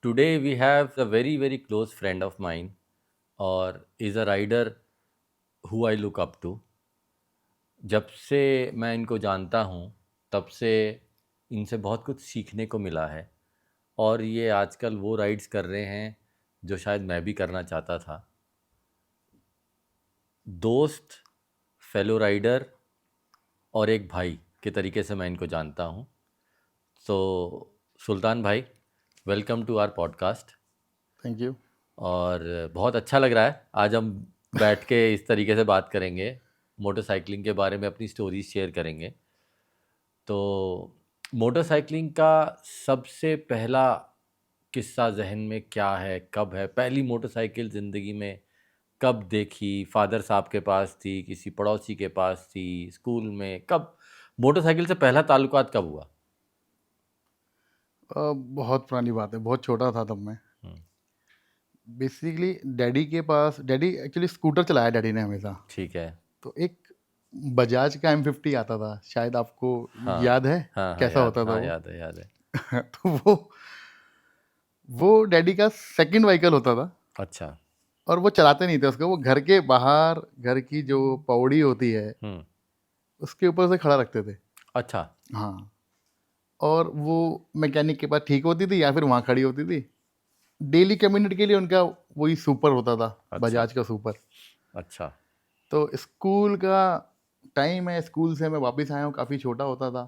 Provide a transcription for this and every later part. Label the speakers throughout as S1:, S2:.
S1: Today we have a very close friend of mine, or is a rider who I look up to. जब से मैं इनको जानता हूँ तब से इनसे बहुत कुछ सीखने को मिला है और ये आजकल वो राइड्स कर रहे हैं जो शायद मैं भी करना चाहता था। दोस्त, फेलो राइडर और एक भाई के तरीके से मैं इनको जानता हूँ। तो सुल्तान भाई, welcome to our podcast.
S2: Thank you.
S1: और बहुत अच्छा लग रहा है, आज हम बैठ के इस तरीके से बात करेंगे, मोटरसाइकिलिंग के बारे में अपनी स्टोरीज शेयर करेंगे। तो मोटरसाइकिलिंग का सबसे पहला किस्सा जहन में क्या है? कब है पहली मोटरसाइकिल ज़िंदगी में? कब देखी? फादर साहब के पास थी, किसी पड़ोसी के पास थी, स्कूल में? कब मोटरसाइकिल से पहला ताल्लुकात कब हुआ?
S2: बहुत पुरानी बात है, बहुत छोटा था तब मैं।
S1: हम्म,
S2: बेसिकली डैडी एक्चुअली स्कूटर चलाया डैडी ने हमेशा।
S1: ठीक है।
S2: तो एक बजाज का M50 आता था, शायद आपको
S1: हाँ
S2: याद है
S1: हाँ हाँ,
S2: कैसा होता था वो।
S1: याद है, याद है।
S2: तो वो डैडी का सेकंड व्हीकल होता था
S1: अच्छा।
S2: और वो चलाते नहीं थे उसको। वो घर के बाहर, घर की जो पौड़ी होती है
S1: हम्म।
S2: उसके ऊपर से खड़ा रखते थे।
S1: अच्छा।
S2: हाँ, और वो मैकेनिक के पास ठीक होती थी या फिर वहाँ खड़ी होती थी। डेली कम्युनिटी के लिए उनका वही सुपर होता था,
S1: अच्छा।
S2: बजाज का सुपर।
S1: अच्छा।
S2: तो स्कूल का टाइम है, स्कूल से मैं वापस आया हूँ, काफ़ी छोटा होता था।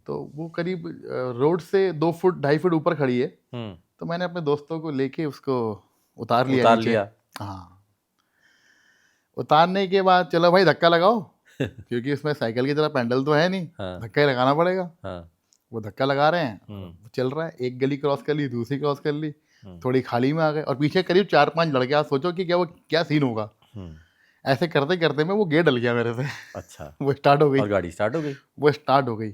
S2: तो वो करीब रोड से 2 फुट 2.5 फुट ऊपर खड़ी है।
S1: हम्म।
S2: तो मैंने अपने दोस्तों को लेके उसको उतार लिया
S1: उतार
S2: नीचे।
S1: लिया।
S2: हाँ, उतारने के बाद चलो भाई धक्का लगाओ, क्योंकि उसमें साइकिल की तरह पैडल तो है नहीं,
S1: हाँ
S2: धक्का ही लगाना पड़ेगा।
S1: हाँ।
S2: वो धक्का लगा रहे हैं,
S1: हम्म।
S2: चल रहा है। एक गली क्रॉस कर ली, दूसरी क्रॉस कर ली,
S1: हम्म।
S2: थोड़ी खाली में आ गए और पीछे करीब 4-5 लड़के। आप सोचो कि क्या सीन होगा।
S1: हम्म।
S2: ऐसे करते करते में वो गेयर डल गया मेरे से।
S1: अच्छा।
S2: वो स्टार्ट हो गई।
S1: और गाड़ी स्टार्ट हो गई?
S2: वो स्टार्ट हो गई।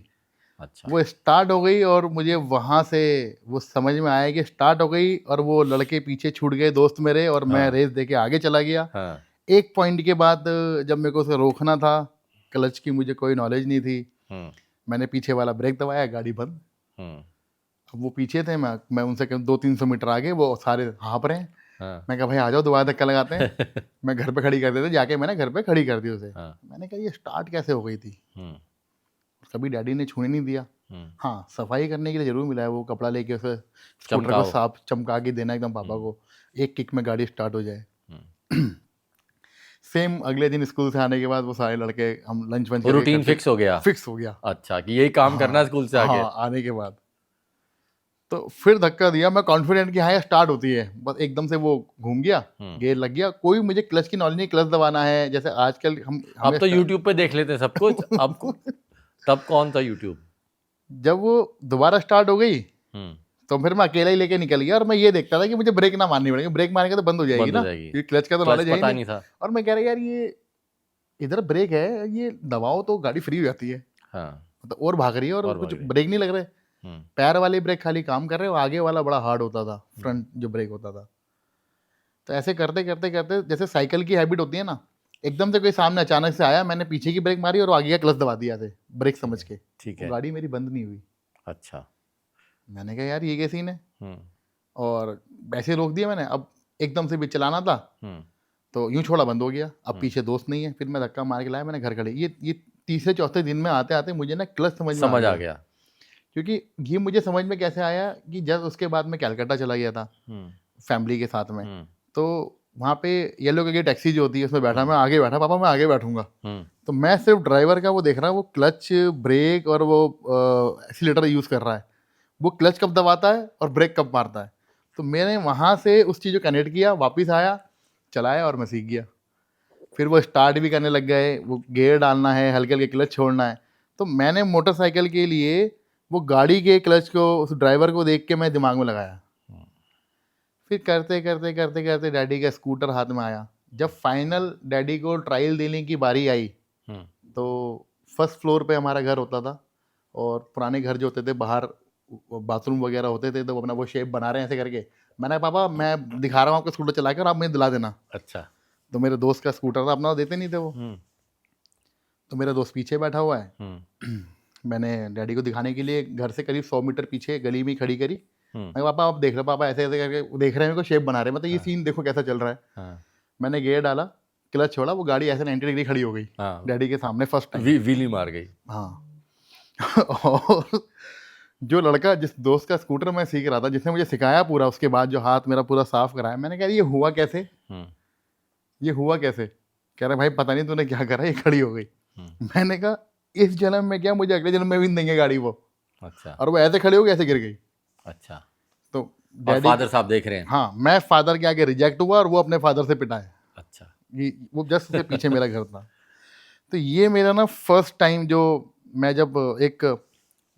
S1: अच्छा।
S2: वो स्टार्ट हो गई और मुझे वहाँ से वो समझ में आया कि स्टार्ट हो गई और वो लड़के पीछे छूट गए, दोस्त मेरे, और मैं
S1: हाँ
S2: रेस दे के आगे चला गया।
S1: हाँ।
S2: एक पॉइंट के बाद जब मेरे को उसे रोकना था, क्लच की मुझे कोई नॉलेज नहीं थी,
S1: हम्म।
S2: मैंने पीछे वाला ब्रेक दबाया, गाड़ी बंद।
S1: हम्म।
S2: अब वो पीछे थे, मैं उनसे 200-300 मीटर आगे, वो सारे हाँप रहे हैं।
S1: हाँ।
S2: मैं कहा भाई आ जाओ, दोबारा धक्का लगाते हैं। मैं घर पे खड़ी कर देते, जाके मैंने घर पे खड़ी कर दी उसे।
S1: हाँ।
S2: मैंने कहा ये स्टार्ट कैसे हो गई थी।
S1: हम्म।
S2: कभी डैडी ने छूने नहीं दिया।
S1: हम्म।
S2: हाँ, सफाई करने के लिए जरूर मिला है, वो कपड़ा लेके उसे स्कूटर को
S1: चमकाओ।
S2: साफ चमका के देना एकदम पापा को, एक किक में गाड़ी स्टार्ट हो जाए।
S1: हम्म।
S2: सेम अगले दिन स्कूल से आने के बाद वो सारे लड़के हम लंच वंच
S1: वो
S2: करके
S1: रूटीन
S2: इकट्ठे।
S1: फिक्स हो गया?
S2: फिक्स हो गया।
S1: अच्छा, कि यही काम करना है
S2: हाँ
S1: स्कूल से आके?
S2: हाँ, आने के बाद तो फिर धक्का दिया। मैं कॉन्फिडेंट कि हाँ ये स्टार्ट होती है, बस एकदम से वो घूम गया, गियर लग गया। कोई मुझे क्लच की नॉलेज नहीं, क्लच दबाना है जैसे आजकल हम
S1: अब
S2: हमें
S1: तो यूट्यूब पे देख लेते हैं सब कुछ। अब तब कौन था यूट्यूब?
S2: जब वो दोबारा स्टार्ट हो गई
S1: हम्म।
S2: तो फिर मैं अकेला ही लेके निकल गया और मैं ये देखता था कि मुझे ब्रेक ना मारनी पड़ेगी। ब्रेक मारेंगे तो बंद हो जाएगी
S1: बंद हो
S2: ना,
S1: जाएगी।
S2: क्योंकि क्लच का तो
S1: क्लच
S2: नॉलेज है ही
S1: पता
S2: नहीं।
S1: नहीं था।
S2: और मैं कह रहा यार ये इधर ब्रेक है, ये दबाओ तो गाड़ी फ्री हो जाती है।
S1: हाँ।
S2: मतलब और भाग रही है और
S1: और
S2: कुछ
S1: भाग गए।
S2: ब्रेक नहीं लग रहे।
S1: हम्म।
S2: पैर वाले ब्रेक खाली काम कर रहे हो, आगे वाला बड़ा हार्ड होता था, फ्रंट जो ब्रेक होता था। तो ऐसे करते करते करते, जैसे साइकिल की हैबिट होती है ना, एकदम से कोई सामने अचानक से आया, मैंने पीछे की ब्रेक मारी और आगे का क्लच दबा दिया थे ब्रेक समझ के।
S1: ठीक
S2: वो
S1: है।
S2: गाड़ी मेरी बंद नहीं हुई।
S1: अच्छा।
S2: मैंने कहा यार ये क्या सीन है,
S1: हम्म।
S2: और वैसे रोक दिया मैंने। अब एकदम से भी चलाना था
S1: हम्म।
S2: तो यूं छोड़ा, बंद हो गया। अब
S1: हम्म।
S2: पीछे दोस्त नहीं है, फिर मैं धक्का मार के लाया, मैंने घर खड़े। ये तीसरे चौथे दिन में आते आते मुझे ना क्लच समझ में आ
S1: समझ आ
S2: गया।
S1: गया।
S2: क्योंकि ये मुझे समझ में कैसे आया कि जब उसके बाद मैं कैलकाटा चला गया था
S1: हम्म।
S2: फैमिली के साथ में।
S1: हम्म।
S2: तो वहाँ पे येलो कलर की टैक्सी जो होती है उसमें बैठा, मैं आगे बैठा, पापा मैं आगे बैठूंगा।
S1: हम्म।
S2: तो मैं सिर्फ ड्राइवर का वो देख रहा हूँ, वो क्लच, ब्रेक और वो एक्सीलेटर यूज़ कर रहा है। वो क्लच कब दबाता है और ब्रेक कब मारता है। तो मैंने वहाँ से उस चीज़ को कनेक्ट किया, वापस आया, चलाया और मैं सीख गया। फिर वो स्टार्ट भी करने लग गए, वो गियर डालना है, हल्के हल्के क्लच छोड़ना है। तो मैंने मोटरसाइकिल के लिए वो गाड़ी के क्लच को, उस ड्राइवर को देख के मैं दिमाग में लगाया। फिर करते करते करते करते डैडी का स्कूटर हाथ में आया। जब फाइनल डैडी को ट्रायल देने की बारी आई,
S1: हम्म।
S2: तो फर्स्ट फ्लोर पे हमारा घर होता था और पुराने घर जो होते थे बाहर बाथरूम वगैरह होते थे, तो वो अपना वो शेप बना रहे हैं ऐसे करके। मैंने कहा पापा मैं दिखा रहा हूँ आपका स्कूटर चला कर, आप मुझे दिला देना।
S1: अच्छा।
S2: तो मेरे दोस्त का स्कूटर था अपना, देते नहीं थे वो।
S1: हम्म।
S2: तो मेरा दोस्त पीछे बैठा हुआ है।
S1: हम्म।
S2: मैंने डैडी को दिखाने के लिए घर से करीब 100 मीटर पीछे गली में ही खड़ी करी।
S1: हम्म,
S2: मैं पापा आप देख लो, पापा ऐसे ऐसे करके देख रहे हैं, मेरे को शेप बना रहे हैं, मतलब ये
S1: हाँ,
S2: सीन देखो कैसा चल रहा है।
S1: हाँ,
S2: मैंने गियर डाला, क्लच छोड़ा, वो गाड़ी ऐसे 90 डिग्री खड़ी हो गई
S1: हाँ,
S2: डैडी के सामने फर्स्ट टाइम।
S1: व्हीली मार गई।
S2: हाँ। और जो लड़का जिस दोस्त का स्कूटर मैं सीख रहा था, जिसने मुझे सिखाया पूरा, उसके बाद जो हाथ मेरा पूरा साफ कराया, मैंने कहा ये हुआ कैसे,
S1: हम्म,
S2: ये हुआ कैसे? कह रहा भाई पता नहीं तूने क्या करा, ये खड़ी हो गई।
S1: हम्म,
S2: मैंने कहा इस जन्म में क्या, मुझे अगले जन्म में भी नहीं देंगे गाड़ी वो।
S1: अच्छा,
S2: और वो ऐसे खड़ी हो गई, ऐसे गिर गई।
S1: अच्छा।
S2: तो
S1: और
S2: डैडी,
S1: फादर साहब देख रहे हैं।
S2: हाँ, मैं फादर के आगे रिजेक्ट हुआ और वो अपने फादर से पिटा है।
S1: अच्छा।
S2: वो जस्ट उसके पीछे मेरा घर था। तो ये मेरा ना फर्स्ट टाइम, जो मैं जब एक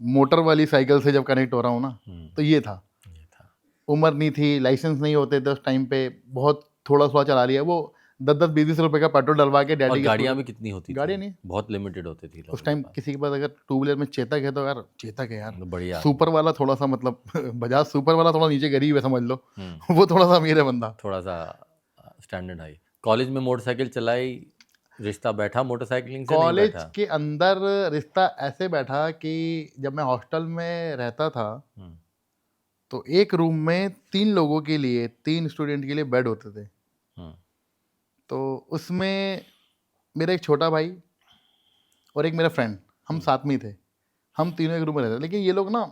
S2: मोटर वाली साइकिल से जब कनेक्ट हो रहा हूँ ना, तो ये था।
S1: ये था।
S2: उम्र नहीं थी, लाइसेंस नहीं होते थे उस टाइम पे, बहुत थोड़ा थोड़ा चला लिया। वो 10-10 20-20 रुपए का पेट्रोल डलवा के
S1: और
S2: डैडी के
S1: गाड़ियां
S2: स्कूटर।
S1: भी कितनी होती
S2: गाड़ियाँ
S1: थी,
S2: नहीं,
S1: बहुत लिमिटेड होती थी
S2: उस
S1: लोगों के
S2: टाइम
S1: पास।
S2: किसी के पास अगर टू व्हीलर में चेतक है तो यार चेतक है यार।
S1: तो बढ़िया।
S2: सुपर वाला थोड़ा सा मतलब बजाज सुपर वाला थोड़ा नीचे गरीब है समझ लो।
S1: हम्म,
S2: वो थोड़ा सा अमीर है बंदा।
S1: थोड़ा सा स्टैंडर्ड हाई। कॉलेज में मोटरसाइकिल चलाई, रिश्ता बैठा मोटरसाइकिलिंग से, नहीं
S2: कॉलेज
S1: बैठा?
S2: के अंदर रिश्ता ऐसे बैठा कि जब मैं हॉस्टल में रहता था,
S1: हम्म,
S2: तो एक रूम में 3 लोगों के लिए, 3 स्टूडेंट के लिए बेड होते थे।
S1: हम्म,
S2: तो उसमें मेरा एक छोटा भाई और एक मेरा फ्रेंड, हम
S1: हम्म,
S2: साथ में ही थे। हम तीनों एक रूम में रहते थे, लेकिन ये लोग ना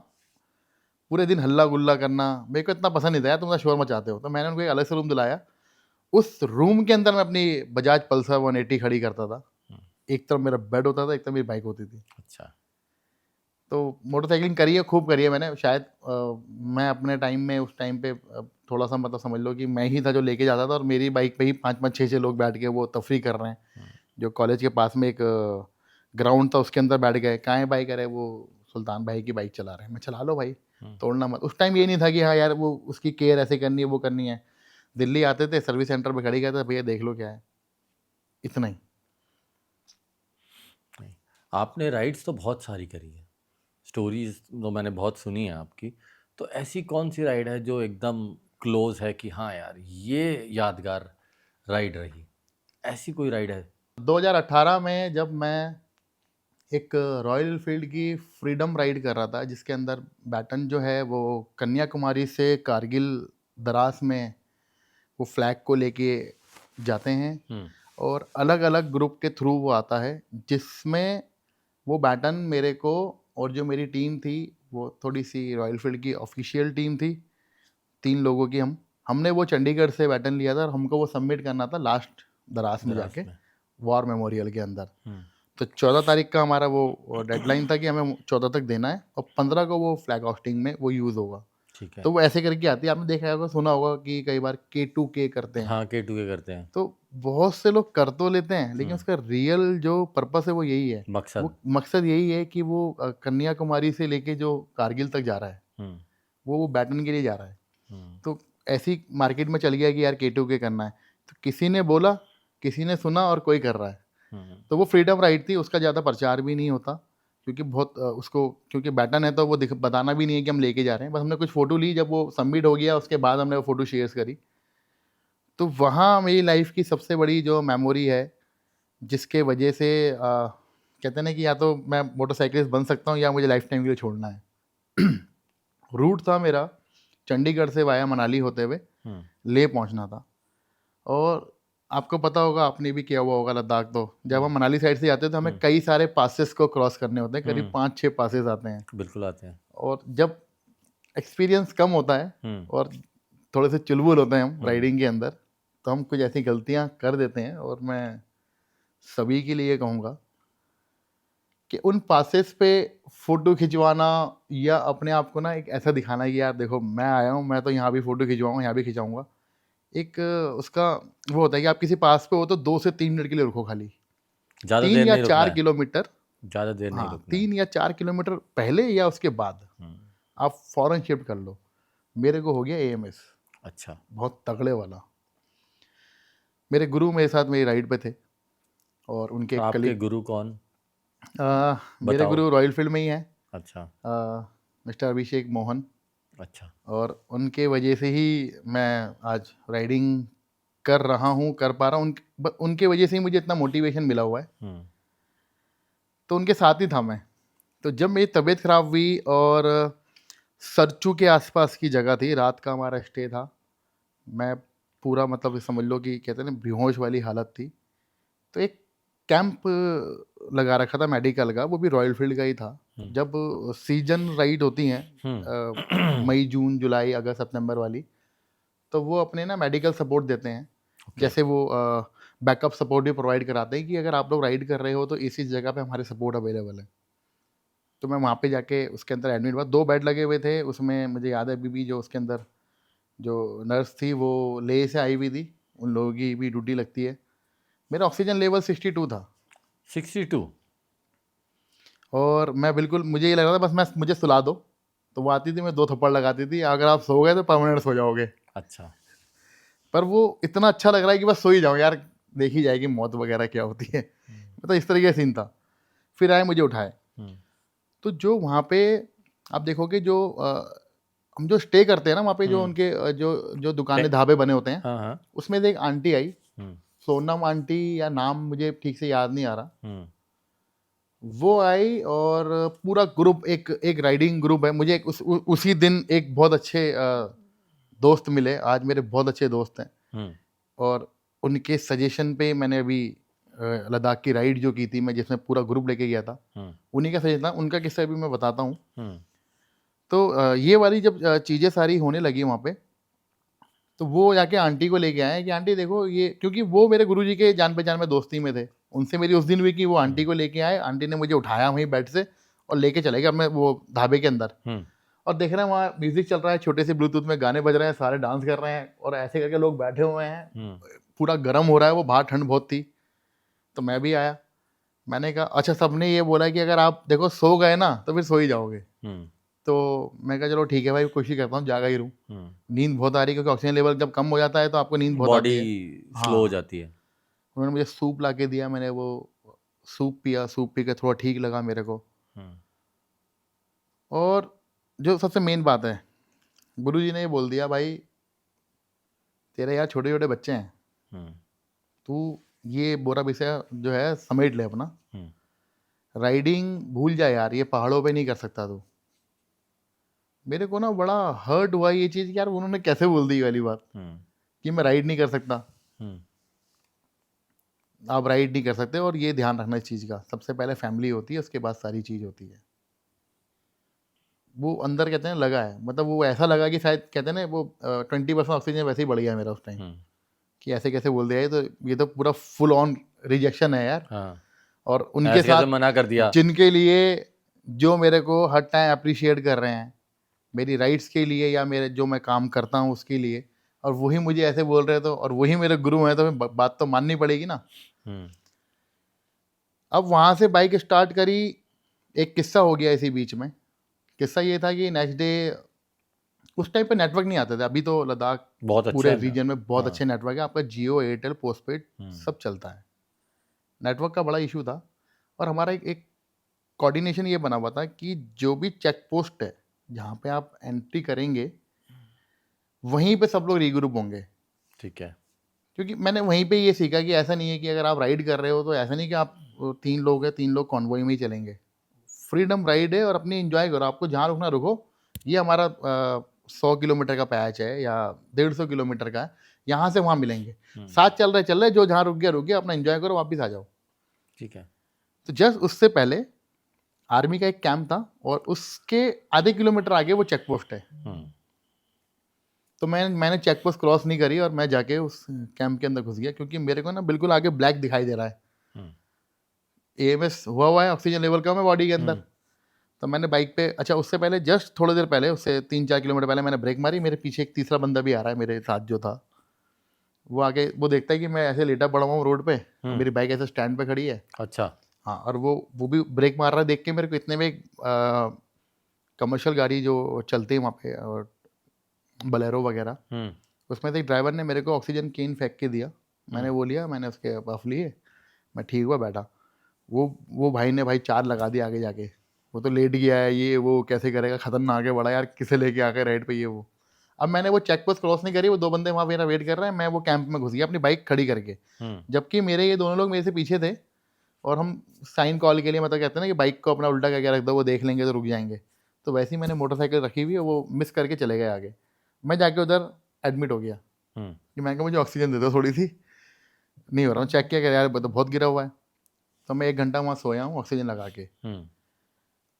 S2: पूरे दिन हल्ला गुल्ला करना मेरे को इतना पसंद नहीं था यार, तुम शोर मचाते हो। तो मैंने उनको एक अलग से रूम दिलाया। उस रूम के अंदर मैं अपनी बजाज पल्सर 180 खड़ी करता था।
S1: हम्म,
S2: एक तरफ मेरा बेड होता था, एक तरफ मेरी बाइक होती थी।
S1: अच्छा।
S2: तो मोटरसाइकिलिंग करी है, खूब करी है मैंने। शायद मैं अपने टाइम में, उस टाइम पे थोड़ा सा मतलब समझ लो कि मैं ही था जो लेके जाता था, और मेरी बाइक पे ही 5-5 6-6 लोग बैठ के वो तफरी कर रहे हैं।
S1: हम्म,
S2: जो कॉलेज के पास में एक ग्राउंड था, उसके अंदर बैठ गए, कहाँ है बाइक, अरे वो सुल्तान भाई की बाइक चला रहे हैं। मैं चला लो भाई,
S1: हम्म,
S2: तोड़ना मत। उस टाइम ये नहीं था कि हाँ यार वो उसकी केयर ऐसे करनी है, वो करनी है। दिल्ली आते थे, सर्विस सेंटर पे खड़ी करते थे, भैया देख लो क्या है, इतना ही।
S1: नहीं, आपने राइड्स तो बहुत सारी करी है, स्टोरीज तो मैंने बहुत सुनी है आपकी। तो ऐसी कौन सी राइड है जो एकदम क्लोज है कि हाँ यार ये यादगार राइड रही, ऐसी कोई राइड है?
S2: 2018 में जब मैं एक रॉयल एनफील्ड की फ्रीडम राइड कर रहा था, जिसके अंदर बैटन जो है वो कन्याकुमारी से कारगिल द्रास में वो फ्लैग को लेके जाते हैं,
S1: हम्म,
S2: और अलग अलग ग्रुप के थ्रू वो आता है, जिसमें वो बैटन मेरे को, और जो मेरी टीम थी वो थोड़ी सी रॉयल एनफील्ड की ऑफिशियल टीम थी, 3 लोगों की। हमने वो चंडीगढ़ से बैटन लिया था, और हमको वो सबमिट करना था लास्ट द्रास में
S1: द्रास
S2: जाके,
S1: में।
S2: वॉर मेमोरियल के अंदर।
S1: हम्म,
S2: तो 14 तारीख का हमारा वो डेडलाइन था कि हमें 14 तक देना है, और 15 को वो फ्लैग होस्टिंग में वो यूज़ होगा।
S1: ठीक है।
S2: तो वो ऐसे करके आती है, आपने देखा होगा, सुना होगा कि कई बार K2K करते हैं।
S1: हाँ, K2 के करते हैं।
S2: तो बहुत से लोग कर तो लेते हैं, लेकिन
S1: हम्म,
S2: उसका रियल जो पर्पस है वो यही है।
S1: मकसद।
S2: वो मकसद यही है कि वो कन्याकुमारी से लेके जो कारगिल तक जा रहा है,
S1: हम्म,
S2: वो बैटन के लिए जा रहा है।
S1: हम्म,
S2: तो ऐसी मार्केट में चल गया कि यार K2K करना है, तो किसी ने बोला, किसी ने सुना, और कोई कर रहा है।
S1: हम्म,
S2: तो वो फ्रीडम राइड थी, उसका ज़्यादा प्रचार भी नहीं होता, क्योंकि बहुत उसको, क्योंकि बैटन है तो वो बताना भी नहीं है कि हम लेके जा रहे हैं। बस हमने कुछ फ़ोटो ली, जब वो सबमिट हो गया उसके बाद हमने वो फ़ोटो शेयर करी। तो वहाँ मेरी लाइफ की सबसे बड़ी जो मेमोरी है, जिसके वजह से कहते हैं ना कि या तो मैं मोटरसाइकिलिस्ट बन सकता हूँ, या मुझे लाइफ टाइम के लिए छोड़ना है। रूट था मेरा चंडीगढ़ से वाया मनाली होते हुए
S1: हम्म,
S2: ले पहुँचना था। और आपको पता होगा, आपने भी किया हुआ होगा लद्दाख, तो जब हम मनाली साइड से जाते हैं तो हमें कई सारे पासेस को क्रॉस करने होते हैं, करीब 5-6 पासेस आते हैं।
S1: बिल्कुल आते हैं।
S2: और जब एक्सपीरियंस कम होता है
S1: हम्म,
S2: और थोड़े से चुलबुल होते हैं हम
S1: हम्म,
S2: राइडिंग के अंदर, तो हम कुछ ऐसी गलतियां कर देते हैं। और मैं सभी के लिए कहूँगा कि उन पासेस पे फ़ोटो खिंचवाना, या अपने आप को ना एक ऐसा दिखाना कि यार देखो मैं आया हूँ, मैं तो यहाँ भी फ़ोटो खिंचवाऊँगा, यहाँ भी खिंचाऊँगा। एक उसका वो होता है कि आप किसी पास पे हो तो 2 से 3 मिनट के लिए रुको खाली।
S1: ज़्यादा
S2: 3
S1: देर
S2: या
S1: नहीं रुकना
S2: 4
S1: है।
S2: किलोमीटर,
S1: ज़्यादा देर नहीं
S2: हाँ,
S1: रुकना है।
S2: 3 या 4 किलोमीटर पहले या उसके बाद
S1: हम्म,
S2: आप फ़ौरन शिफ्ट कर लो। मेरे को हो गया एएमएस,
S1: अच्छा।
S2: बहुत तगड़े वाला। मेरे गुरु मेरे साथ मेरी राइड पे थे, और उनके
S1: तो
S2: एक
S1: आपके
S2: कलीग,
S1: गुरु कौन?
S2: मेरे
S1: बताओ।
S2: गुरु रॉयल फील्ड में ही हैं,
S1: अच्छा,
S2: मिस्टर अभिषेक मोहन।
S1: अच्छा।
S2: और उनके वजह से ही मैं आज राइडिंग कर रहा हूँ, कर पा रहा हूँ। उनके वजह से ही मुझे इतना मोटिवेशन मिला हुआ है।
S1: हम्म,
S2: तो उनके साथ ही था मैं। तो जब मेरी तबीयत ख़राब हुई और सरचू के आसपास की जगह थी, रात का हमारा स्टे था। मैं पूरा मतलब समझ लो कि कहते हैं ना बेहोश वाली हालत थी। तो एक कैंप लगा रखा था मेडिकल का, वो भी रॉयल फील्ड का ही था।
S1: हम्म,
S2: जब सीजन राइड होती हैं
S1: हम्म।
S2: मई जून जुलाई अगस्त सितंबर वाली, तो वो अपने ना मेडिकल सपोर्ट देते हैं।
S1: ओके।
S2: जैसे वो बैकअप सपोर्ट भी प्रोवाइड कराते हैं कि अगर आप लोग राइड कर रहे हो तो इसी जगह पे हमारे सपोर्ट अवेलेबल है। तो मैं वहाँ पे जाके उसके अंदर एडमिट हुआ। 2 बेड लगे हुए थे उसमें, मुझे याद है अभी भी, जो उसके अंदर जो नर्स थी वो लेह से आई हुई थी, उन लोगों की भी ड्यूटी लगती है। मेरा ऑक्सीजन लेवल 62 था
S1: 62।
S2: और मैं बिल्कुल, मुझे ये लग रहा था बस मैं मुझे सुला दो। तो वो आती थी, मैं 2 थप्पड़ लगाती थी, अगर आप सो गए तो परमानेंट सो जाओगे।
S1: अच्छा।
S2: पर वो इतना अच्छा लग रहा है कि बस सो ही जाऊँ यार, देखी जाएगी मौत वगैरह क्या होती है। मतलब इस तरीके का सीन था। फिर आए मुझे उठाए।
S1: हम्म,
S2: तो जो वहाँ पे आप देखोगे, जो हम जो स्टे करते हैं ना वहाँ पे, जो
S1: हम्म।
S2: उनके जो जो दुकानें
S1: टे-
S2: ढाबे बने होते हैं,
S1: हाँ, हाँ।
S2: उसमें से एक आंटी आई,
S1: हम्म,
S2: सोनम आंटी या नाम मुझे ठीक से याद नहीं आ रहा।
S1: हम्म,
S2: वो आई और पूरा ग्रुप, एक एक राइडिंग ग्रुप है। मुझे उसी दिन एक बहुत अच्छे दोस्त मिले, आज मेरे बहुत अच्छे दोस्त हैं।
S1: हम्म,
S2: और उनके सजेशन पे मैंने अभी लद्दाख की राइड जो की थी, मैं जिसमें पूरा ग्रुप लेके गया था,
S1: हम्म,
S2: उन्हीं का सजेशन था। उनका किस्सा भी मैं बताता हूँ।
S1: हम्म।
S2: तो ये वाली जब चीज़ें सारी होने लगी वहाँ पे, तो वो जाके आंटी को लेके आए कि आंटी देखो ये, क्योंकि वो मेरे गुरुजी के जान पहचान में दोस्ती में थे, उनसे मेरी उस दिन हुई कि वो आंटी को लेके आए। आंटी ने मुझे उठाया वहीं बेड से और लेके चले गए अपने वो ढाबे के अंदर।
S1: हम्म,
S2: और देख रहे हैं वहाँ म्यूजिक चल रहा है, छोटे से ब्लूटूथ में गाने बज रहे हैं, सारे डांस कर रहे हैं और ऐसे करके लोग बैठे हुए हैं।
S1: हम्म,
S2: पूरा गर्म हो रहा है, वो बाहर ठंड बहुत थी। तो मैं भी आया। मैंने कहा अच्छा, सबने ये बोला कि अगर आप देखो सो गए ना तो फिर सो ही जाओगे।
S1: हम्म,
S2: तो मैं कहा चलो ठीक है भाई, कोशिश करता हूँ जागा ही रहूँ।
S1: हम्म।
S2: नींद बहुत आ रही है क्योंकि ऑक्सीजन लेवल जब कम हो जाता है तो आपको नींद बहुत
S1: बॉडी
S2: आती है।
S1: स्लो हो
S2: हाँ।
S1: जाती है।
S2: उन्होंने मुझे सूप ला के दिया, मैंने वो सूप पिया। सूप पी के थोड़ा ठीक लगा मेरे को।
S1: हम्म,
S2: और जो सबसे मेन बात है, गुरुजी ने ये बोल दिया, भाई तेरे यार छोटे छोटे बच्चे हैं,
S1: हम्म,
S2: तू ये बोरा विषय जो है समेट ले अपना।
S1: हम्म,
S2: राइडिंग भूल जा यार, ये पहाड़ों पे नहीं कर सकता तू। मेरे को ना बड़ा हर्ट हुआ ये चीज़ कि यार उन्होंने कैसे बोल दी ये वाली बात
S1: हम्म,
S2: कि मैं राइड नहीं कर सकता।
S1: हम्म।
S2: आप राइड नहीं कर सकते। और ये ध्यान रखना इस चीज़ का, सबसे पहले फैमिली होती है, उसके बाद सारी चीज़ होती है। वो अंदर कहते हैं लगा है, मतलब वो ऐसा लगा कि शायद कहते हैं ना वो 20% ऑक्सीजन वैसे ही बढ़ गया मेरा उस टाइम,
S1: हम्म।
S2: कि ऐसे कैसे बोल दिया। ये तो पूरा फुल ऑन रिजेक्शन है यार।
S1: हाँ।
S2: और उनके
S1: ऐसे कैसे
S2: साथ
S1: मना कर दिया?
S2: जिनके लिए, जो मेरे को हर टाइम अप्रिशिएट कर रहे हैं मेरी राइट्स के लिए या मेरे जो मैं काम करता हूँ उसके लिए, और वही मुझे ऐसे बोल रहे, तो और वही मेरे गुरु हैं, तो फिर बात तो माननी पड़ेगी ना।
S1: हम्म,
S2: अब वहाँ से बाइक स्टार्ट करी। एक किस्सा हो गया इसी बीच में। किस्सा ये था कि नेक्स्ट डे, उस टाइम पे नेटवर्क नहीं आते थे, अभी तो लद्दाख
S1: बहुत अच्छा
S2: पूरे
S1: है ना।
S2: रीजन में बहुत
S1: हाँ।
S2: अच्छे नेटवर्क है। आपका जियो एयरटेल पोस्टपेड
S1: हम्म,
S2: सब चलता है। नेटवर्क का बड़ा इशू था। और हमारा एक कोऑर्डिनेशन ये बना हुआ था कि जो भी चेक पोस्ट है जहाँ पे आप एंट्री करेंगे, वहीं पे सब लोग रीग्रुप होंगे।
S1: ठीक है।
S2: क्योंकि मैंने वहीं पे ये सीखा कि ऐसा नहीं है कि अगर आप राइड कर रहे हो तो ऐसा नहीं कि आप 3 लोग हैं, 3 लोग कॉन्वॉय में ही चलेंगे। फ्रीडम राइड है और अपनी एंजॉय करो, आपको जहाँ रुकना रुको। ये हमारा 100 किलोमीटर का पैच है या 150 किलोमीटर का है, यहाँ से वहाँ मिलेंगे।
S1: हम्म,
S2: साथ चल रहे, जो जहाँ रुक गया अपना एंजॉय करो, वापस आ जाओ।
S1: ठीक है।
S2: तो जस्ट उससे पहले आर्मी का एक कैंप था और उसके आधे किलोमीटर आगे वो चेक पोस्ट है।
S1: हम्म,
S2: तो मैंने चेक पोस्ट क्रॉस नहीं करी और मैं जाके उस कैंप के अंदर घुस गया, क्योंकि मेरे को ना बिल्कुल आगे ब्लैक दिखाई दे रहा है।
S1: हम्म,
S2: एएमएस हुआ है, ऑक्सीजन लेवल कम है बॉडी के अंदर।
S1: हम्म,
S2: तो मैंने बाइक पे, अच्छा उससे पहले जस्ट थोड़ी देर पहले, उससे 3-4 किलोमीटर पहले मैंने ब्रेक मारी। मेरे पीछे एक तीसरा बंदा भी आ रहा है मेरे साथ जो था। वो आगे वो देखता है कि मैं ऐसे लेटा पड़ा हुआ हूँ रोड पे और
S1: हम्म।
S2: मेरी बाइक ऐसे स्टैंड पे खड़ी है।
S1: अच्छा।
S2: हाँ, और वो भी ब्रेक मार रहा है देख के मेरे को। इतने में एक कमर्शियल गाड़ी जो चलती है वहाँ पे, और बलेरो वगैरह,
S1: हम्म,
S2: उसमें से एक ड्राइवर ने मेरे को ऑक्सीजन केन फेंक के दिया। मैंने
S1: हम्म,
S2: वो लिया, मैंने उसके पफ लिए, मैं ठीक हुआ बैठा। वो भाई ने भाई 4 लगा दिया आगे जाके। वो तो लेट गया है, ये वो कैसे करेगा, खतरनाक है बड़ा यार, किसे लेके आके राइड पे ये वो। अब मैंने वो चेक पोस्ट क्रॉस नहीं करी, वो 2 बंदे वहाँ मेरा वेट कर रहे हैं, मैं वो कैंप में घुस गया अपनी बाइक खड़ी करके।
S1: हम्म,
S2: जबकि मेरे ये दोनों लोग मेरे से पीछे थे और हम साइन कॉल के लिए, मतलब कहते हैं ना कि बाइक को अपना उल्टा करके रख दो, वो देख लेंगे तो रुक जाएंगे। तो वैसे ही मैंने मोटरसाइकिल रखी हुई है, वो मिस करके चले गए आगे। मैं जाके उधर एडमिट हो गया कि मैंने कहा मुझे ऑक्सीजन दे दो थोड़ी सी, नहीं हो रहा हूँ। चेक किया कि यार तो बहुत गिरा हुआ है। तो मैं 1 घंटा वहाँ सोया हूँ ऑक्सीजन लगा के।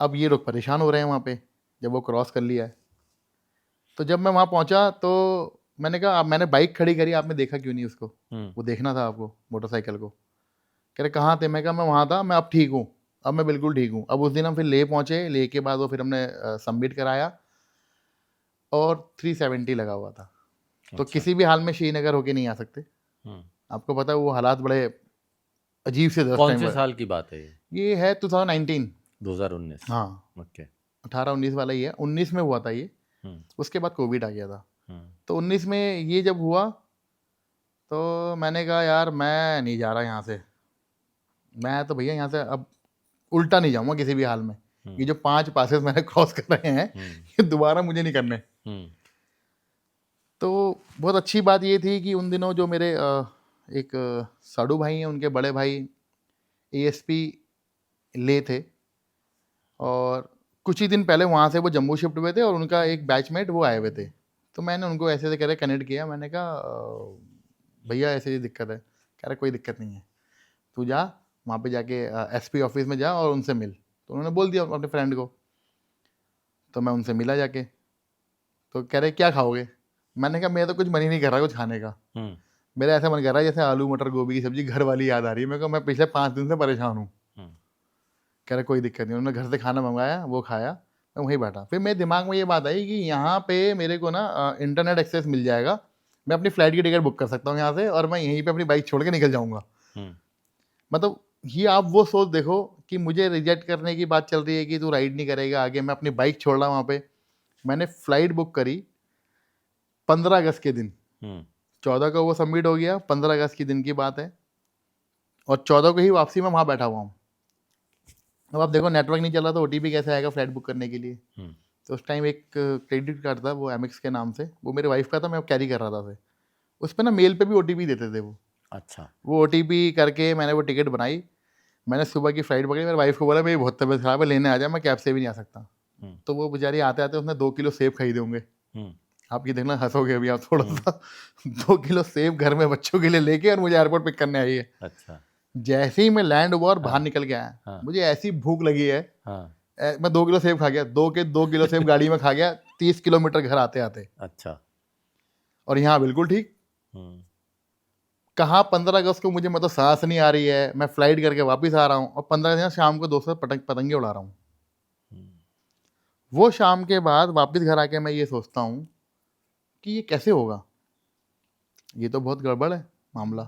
S2: अब ये लोग परेशान हो रहे हैं वहाँ पे, जब वो क्रॉस कर लिया है। तो जब मैं वहाँ पहुँचा तो मैंने कहा आप, मैंने बाइक खड़ी करी, आपने देखा क्यों नहीं उसको? वो देखना था आपको मोटरसाइकिल को। कह रहे कहाँ थे? मैं कहा मैं वहाँ था, मैं अब ठीक हूँ, अब मैं बिल्कुल ठीक हूँ। अब उस दिन हम फिर ले पहुँचे, ले के बाद वो फिर हमने सबमिट कराया और 370 लगा हुआ था। तो
S1: अच्छा।
S2: किसी भी हाल में श्रीनगर होके नहीं आ सकते। आपको पता है वो हालात बड़े अजीब से थे उस
S1: कौन
S2: टाइम
S1: से
S2: पर।
S1: साल की बात है ये?
S2: ये है 2019।
S1: 2019।
S2: हाँ,
S1: ओके।
S2: 18-19 वाला ही है। 19 में हुआ था ये,
S1: हम्म
S2: उसके बाद कोविड आ गया था।
S1: हम्म
S2: तो 19 में ये जब हुआ तो मैंने कहा यार मैं नहीं जा रहा यहाँ से, मैं तो भैया यहाँ से अब उल्टा नहीं जाऊँगा किसी भी हाल में। ये जो 5 पासेस मैंने क्रॉस कर रहे हैं ये दोबारा मुझे नहीं करने। तो बहुत अच्छी बात ये थी कि उन दिनों जो मेरे एक साडू भाई हैं, उनके बड़े भाई एएसपी ले थे, और कुछ ही दिन पहले वहाँ से वो जम्मू शिफ्ट हुए थे और उनका एक बैचमेट वो आए हुए थे। तो मैंने उनको ऐसे कह रहे कनेक्ट किया। मैंने कहा भैया ऐसे ये दिक्कत है। कह रहे कोई दिक्कत नहीं है, तू जा वहाँ पे जाके एसपी ऑफिस में जा और उनसे मिल। तो उन्होंने बोल दिया अपने फ्रेंड को। तो मैं उनसे मिला जाके। तो कह रहे क्या खाओगे? मैंने कहा मेरा तो कुछ मन ही नहीं कर रहा कुछ खाने का। मेरा ऐसा मन कर रहा है जैसे आलू मटर गोभी की सब्जी घर वाली याद आ रही है। मैं कहा मैं पिछले 5 दिन से परेशान हूँ। कह रहे कोई दिक्कत नहीं। उन्होंने घर से खाना मंगाया, वो खाया, मैं वहीं बैठा। फिर मेरे दिमाग में ये बात आई कि यहाँ पे मेरे को ना इंटरनेट एक्सेस मिल जाएगा, मैं अपनी फ़्लाइट की टिकट बुक कर सकता हूँ यहाँ से, और मैं यहीं पे अपनी बाइक छोड़ के निकल जाऊँगा। मतलब ये आप वो सोच देखो कि मुझे रिजेक्ट करने की बात चल रही है कि तू राइड नहीं करेगा आगे, मैं अपनी बाइक छोड़ रहा वहाँ पे। मैंने फ़्लाइट बुक करी 15 अगस्त के दिन, 14 को वो सबमिट हो गया, 15 अगस्त के दिन की बात है, और 14 को ही वापसी में वहाँ बैठा हुआ हूँ। अब आप देखो नेटवर्क नहीं चल रहा तो ओटीपी कैसे आएगा फ्लाइट बुक करने के लिए? तो उस टाइम एक क्रेडिट कार्ड था वो एमएक्स के नाम से, वो मेरे वाइफ का था, मैं कैरी कर रहा था उसे। उस पर ना मेल पे भी ओटीपी देते थे वो।
S1: अच्छा।
S2: वो ओटीपी करके मैंने वो टिकट बनाई। मैंने सुबह की फ़्लाइट पकड़ी। मेरे वाइफ को बोला मेरी बहुत तबीयत खराब है, लेने आ जा, मैं कैब से भी नहीं आ सकता। तो वो बेचारी आते आते उसने 2 किलो सेब खरीदे होंगे। आप ये देखना, हंसोगे अभी आप थोड़ा सा। 2 किलो सेब घर में बच्चों के लिए लेके और मुझे एयरपोर्ट पिक करने आई है।
S1: अच्छा।
S2: जैसे ही मैं लैंड हुआ और बाहर निकल के आया, मुझे ऐसी भूख लगी है, मैं 2 किलो सेब खा गया। 2 किलो सेब गाड़ी में खा गया 30 किलोमीटर घर आते आते।
S1: अच्छा।
S2: और यहाँ बिल्कुल ठीक। कहाँ 15 अगस्त को मुझे मतलब सांस नहीं आ रही है, मैं फ्लाइट करके वापस आ रहा हूँ, और 15 दिन शाम को दोस्तों पतंगे उड़ा रहा हूँ। वो शाम के बाद वापस घर आके मैं ये सोचता हूँ कि ये कैसे होगा, ये तो बहुत गड़बड़ है मामला।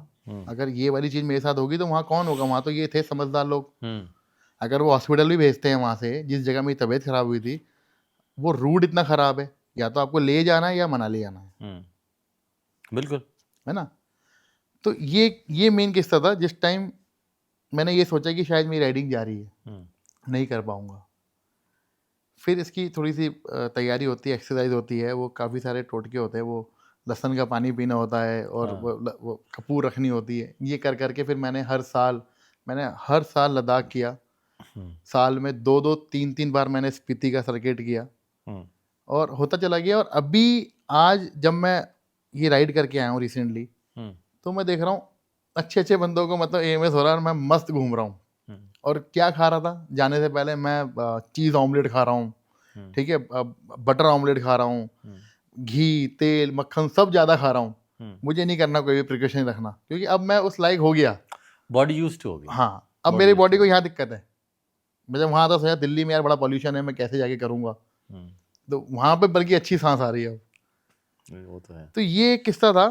S2: अगर ये वाली चीज़ मेरे साथ होगी तो वहाँ कौन होगा? वहाँ तो ये थे समझदार लोग। अगर वो हॉस्पिटल भी भेजते हैं वहाँ से, जिस जगह मेरी तबीयत खराब हुई थी, वो रूट इतना ख़राब है, या तो आपको ले जाना है या मनाली आना है।
S1: बिल्कुल,
S2: है ना? तो ये मेन किस्सा था जिस टाइम मैंने ये सोचा कि शायद मेरी राइडिंग जा रही है, नहीं कर पाऊँगा। फिर इसकी थोड़ी सी तैयारी होती है, एक्सरसाइज होती है, वो काफ़ी सारे टोटके होते हैं, वो लहसुन का पानी पीना होता है, और वो कपूर रखनी होती है। ये कर करके फिर मैंने हर साल लद्दाख किया। साल में 2-2 3-3 बार मैंने स्पीति का सर्किट किया, और होता चला गया। और अभी आज जब मैं ये राइड करके आया हूँ रिसेंटली, तो मैं देख रहा हूँ अच्छे बंदों को मतलब एएमएस हो रहा है और मैं मस्त घूम रहा हूँ। और क्या खा रहा था जाने से पहले? मैं चीज़ ऑमलेट खा रहा हूँ, ठीक है, बटर ऑमलेट खा रहा हूँ, घी तेल मक्खन सब ज़्यादा खा रहा हूँ। मुझे नहीं करना कोई भी प्रिकॉशन रखना, क्योंकि अब मैं उस लायक हो गया,
S1: बॉडी यूज्ड हो गई।
S2: हाँ, अब मेरी बॉडी को यहाँ दिक्कत है। मैं जब वहाँ था सोचा दिल्ली में यार बड़ा पॉल्यूशन है, मैं कैसे जाके करूँगा, तो वहाँ पे बल्कि अच्छी सांस आ रही है अब।
S1: वो तो है।
S2: तो ये किस्सा था,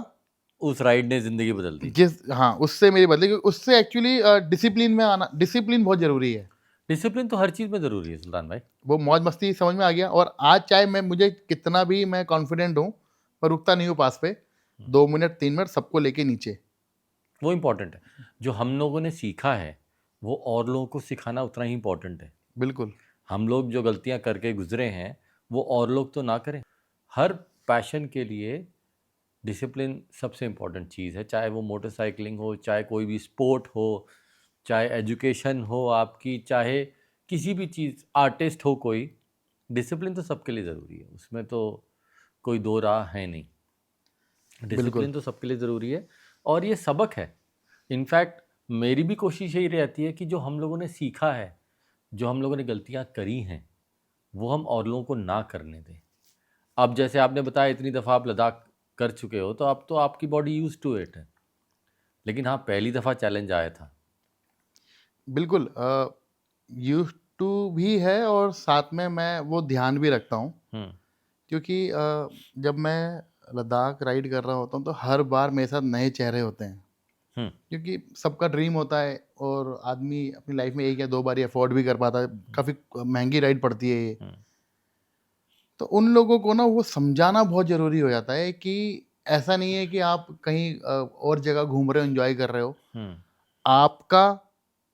S1: उस राइड ने जिंदगी बदल दी।
S2: हाँ, उससे मेरी बदली, क्योंकि उससे एक्चुअली डिसिप्लिन में आना, डिसिप्लिन बहुत ज़रूरी है।
S1: डिसिप्लिन तो हर चीज़ में ज़रूरी है सुल्तान भाई।
S2: वो मौज मस्ती समझ में आ गया, और आज चाहे मुझे कितना भी मैं कॉन्फिडेंट हूँ, पर रुकता नहीं हूँ पास पे। 2 मिनट 3 मिनट सबको लेके नीचे,
S1: वो इम्पोर्टेंट है। जो हम लोगों ने सीखा है वो और लोगों को सिखाना उतना ही इम्पोर्टेंट है।
S2: बिल्कुल।
S1: हम लोग जो गलतियां करके गुजरे हैं वो और लोग तो ना करें। हर पैशन के लिए डिसिप्लिन सबसे इम्पोर्टेंट चीज़ है, चाहे वो मोटरसाइकिलिंग हो, चाहे कोई भी स्पोर्ट हो, चाहे एजुकेशन हो आपकी, चाहे किसी भी चीज़, आर्टिस्ट हो कोई, डिसिप्लिन तो सबके लिए ज़रूरी है, उसमें तो कोई दो राह है नहीं।
S2: बिल्कुल
S1: डिसिप्लिन तो सबके लिए ज़रूरी है और ये सबक है। इनफैक्ट मेरी भी कोशिश यही रहती है कि जो हम लोगों ने सीखा है, जो हम लोगों ने गलतियाँ करी हैं, वो हम और लोगों को ना करने दें। अब जैसे आपने बताया इतनी दफ़ा आप लद्दाख कर चुके हो, तो अब तो आपकी बॉडी यूज टू इट है, लेकिन हाँ पहली दफ़ा चैलेंज आया था।
S2: बिल्कुल यूज टू भी है और साथ में मैं वो ध्यान भी रखता हूँ
S1: हम्म
S2: क्योंकि जब मैं लद्दाख राइड कर रहा होता हूँ तो हर बार मेरे साथ नए चेहरे होते हैं
S1: हम्म
S2: क्योंकि सबका ड्रीम होता है और आदमी अपनी लाइफ में एक या दो बार ही अफोर्ड भी कर पाता है। काफ़ी महंगी राइड पड़ती है ये।
S1: हम्म
S2: तो उन लोगों को ना वो समझाना बहुत ज़रूरी हो जाता है कि ऐसा नहीं है कि आप कहीं और जगह घूम रहे हो, एंजॉय कर रहे हो।
S1: हम्म
S2: आपका